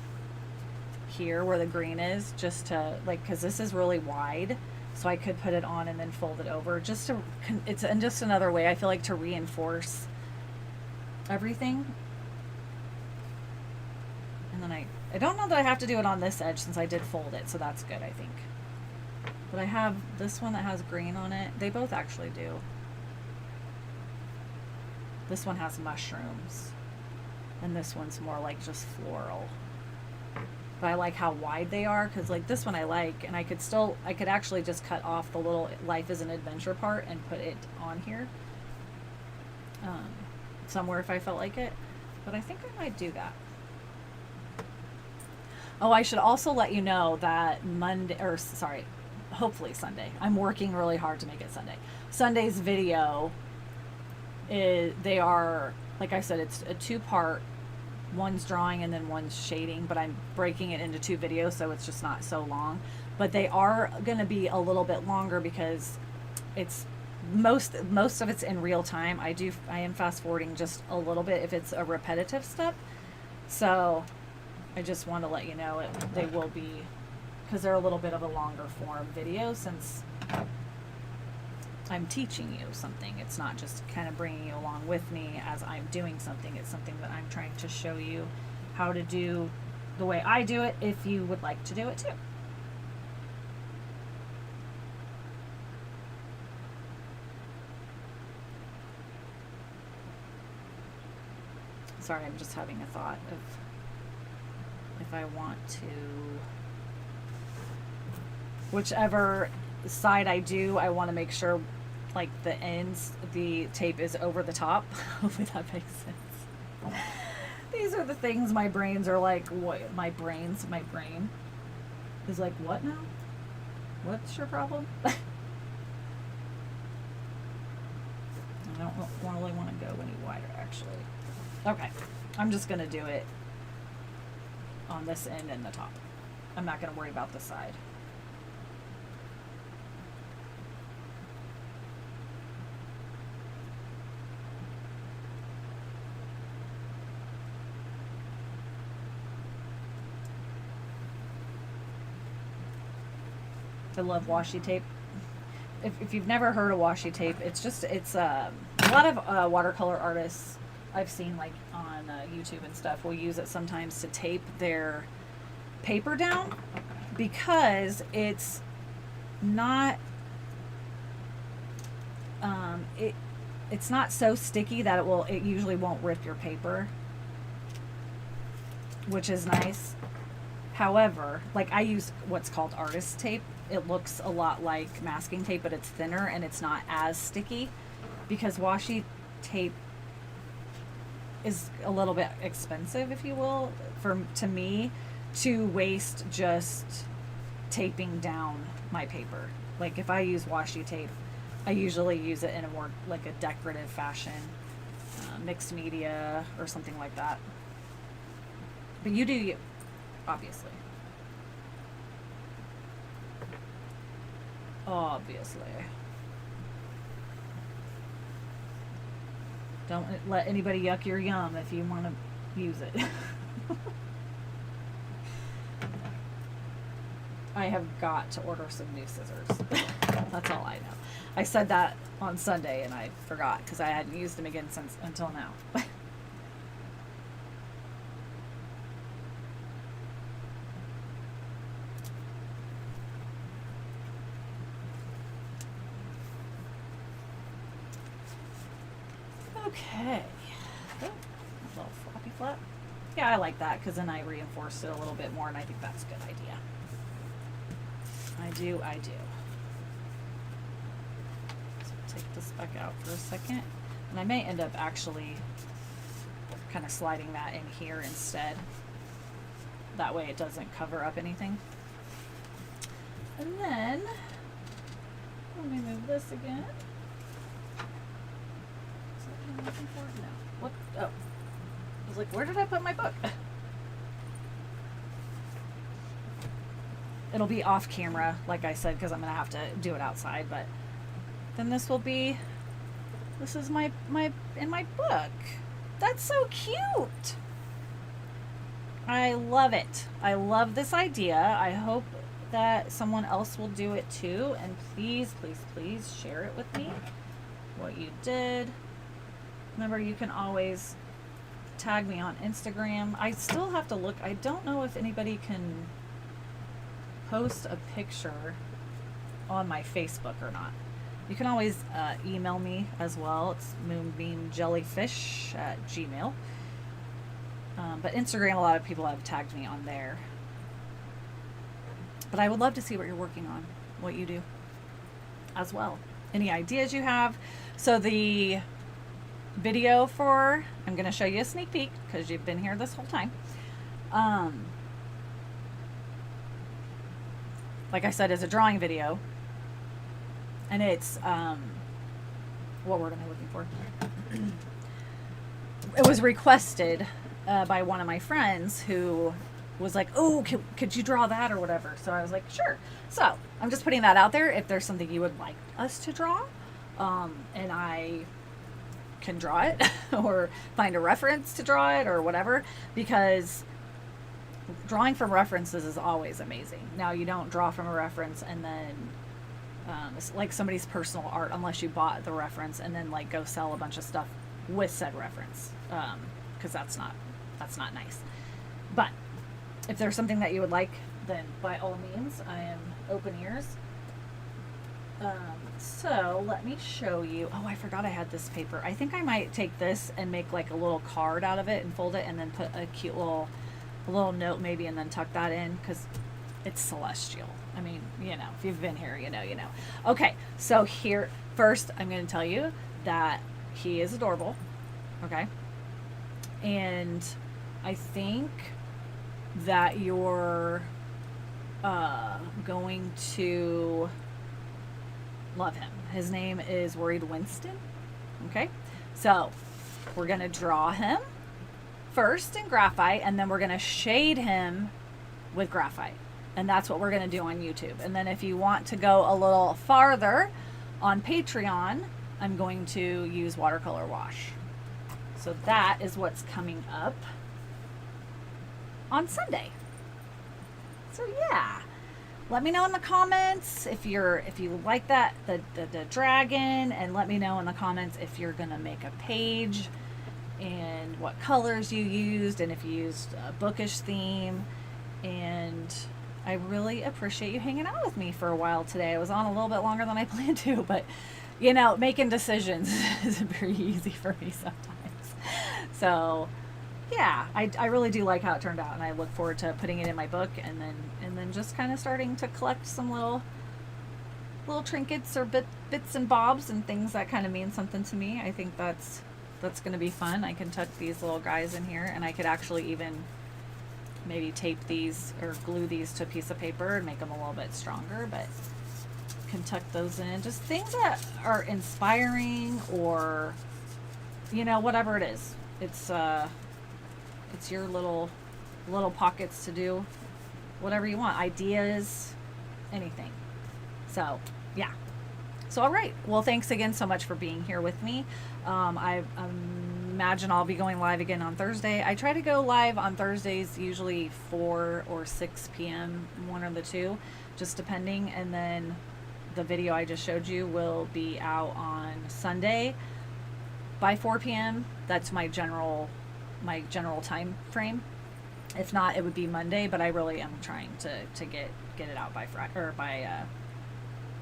here where the green is, just to like, because this is really wide, so I could put it on and then fold it over just to it's just another way I feel like to reinforce everything. And then I don't know that I have to do it on this edge since I did fold it, so that's good, I think. But I have this one that has green on it. They both actually do. This one has mushrooms, and this one's more like just floral. But I like how wide they are, because like this one I like, and I could actually just cut off the little life is an adventure part and put it on here somewhere if I felt like it. But I think I might do that. Oh, I should also let you know that hopefully Sunday. I'm working really hard to make it Sunday. Sunday's video they are, like I said, it's a 2-part. One's drawing and then one's shading, but I'm breaking it into 2 videos so it's just not so long. But they are going to be a little bit longer because it's most of it's in real time. I am fast forwarding just a little bit if it's a repetitive step. So I just want to let you know they will be, because they're a little bit of a longer form video since I'm teaching you something. It's not just kind of bringing you along with me as I'm doing something. It's something that I'm trying to show you how to do the way I do it if you would like to do it too. Sorry, I'm just having a thought of if I want to, whichever side I do, I want to make sure like the ends, the tape is over the top. Hopefully that makes sense. These are the things my brains are like, what? My brain is like, what now? What's your problem? I don't really want to go any wider actually. Okay, I'm just going to do it on this end and the top. I'm not going to worry about the side. I love washi tape. If you've never heard of washi tape, it's a lot of watercolor artists I've seen like on YouTube and stuff will use it sometimes to tape their paper down because it's not it's not so sticky that it usually won't rip your paper, which is nice. However, like I use what's called artist tape. It looks a lot like masking tape, but it's thinner and it's not as sticky because washi tape is a little bit expensive, if you will, to me, to waste just taping down my paper. Like if I use washi tape, I usually use it in a more like a decorative fashion mixed media or something like that. But you do you, obviously. Obviously. Don't let anybody yuck your yum if you want to use it. I have got to order some new scissors. That's all I know. I said that on Sunday and I forgot because I hadn't used them again since until now. Okay. Oh, a little floppy flap. Yeah, I like that because then I reinforced it a little bit more and I think that's a good idea. I do. So take this back out for a second. And I may end up actually kind of sliding that in here instead. That way it doesn't cover up anything. And then, let me move this again. Is that what I'm looking for? No. What? Oh. I was like, where did I put my book? It'll be off camera, like I said, because I'm going to have to do it outside, but then this is my in my book. That's so cute. I love it. I love this idea. I hope that someone else will do it too, and please, please, please share it with me, what you did. Remember, you can always tag me on Instagram. I still have to look. I don't know if anybody can post a picture on my Facebook or not. You can always email me as well. It's moonbeamjellyfish@gmail. But Instagram, a lot of people have tagged me on there. But I would love to see what you're working on, what you do as well. Any ideas you have. So the video for, I'm going to show you a sneak peek because you've been here this whole time. Like I said, is a drawing video. And it's, what word am I looking for? It was requested by one of my friends who was like, oh, could you draw that or whatever? So I was like, sure. So I'm just putting that out there. If there's something you would like us to draw, and I can draw it or find a reference to draw it or whatever, because drawing from references is always amazing. Now, you don't draw from a reference and then it's like somebody's personal art unless you bought the reference and then like go sell a bunch of stuff with said reference, because that's not nice. But if there's something that you would like, then by all means, I am open ears. So let me show you. Oh, I forgot I had this paper. I think I might take this and make like a little card out of it and fold it and then put a cute little note maybe and then tuck that in because it's celestial. I mean, you know, if you've been here, you know. Okay, so here, first I'm going to tell you that he is adorable, okay? And I think that you're going to love him. His name is Worried Winston, okay? So we're going to draw him first in graphite, and then we're going to shade him with graphite. And that's what we're going to do on YouTube. And then if you want to go a little farther on Patreon, I'm going to use watercolor wash. So that is what's coming up on Sunday. So yeah, let me know in the comments if you like that, the dragon, and let me know in the comments if you're going to make a page and what colors you used and if you used a bookish theme. And I really appreciate you hanging out with me for a while today. I was on a little bit longer than I planned to, but you know, making decisions isn't very easy for me sometimes. So yeah, I really do like how it turned out, and I look forward to putting it in my book and then just kind of starting to collect some little trinkets or bits and bobs and things that kind of mean something to me. I think that's going to be fun. I can tuck these little guys in here, and I could actually even maybe tape these or glue these to a piece of paper and make them a little bit stronger, but can tuck those in. Just things that are inspiring or you know, whatever it is, it's your little pockets to do whatever you want, ideas, anything. So yeah. So all right, well, thanks again so much for being here with me. I imagine I'll be going live again on Thursday. I try to go live on Thursdays, usually 4 or 6 p.m., one or the two, just depending. And then the video I just showed you will be out on Sunday by 4 p.m. That's my general time frame. If not, it would be Monday, but I really am trying to get it out by Friday, or by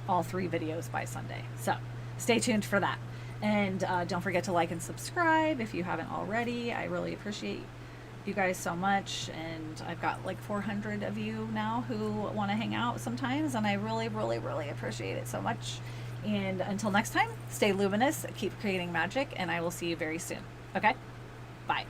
all 3 videos by Sunday. So stay tuned for that. And don't forget to like and subscribe if you haven't already. I really appreciate you guys so much. And I've got like 400 of you now who want to hang out sometimes. And I really, really, really appreciate it so much. And until next time, stay luminous, keep creating magic, and I will see you very soon. Okay? Bye.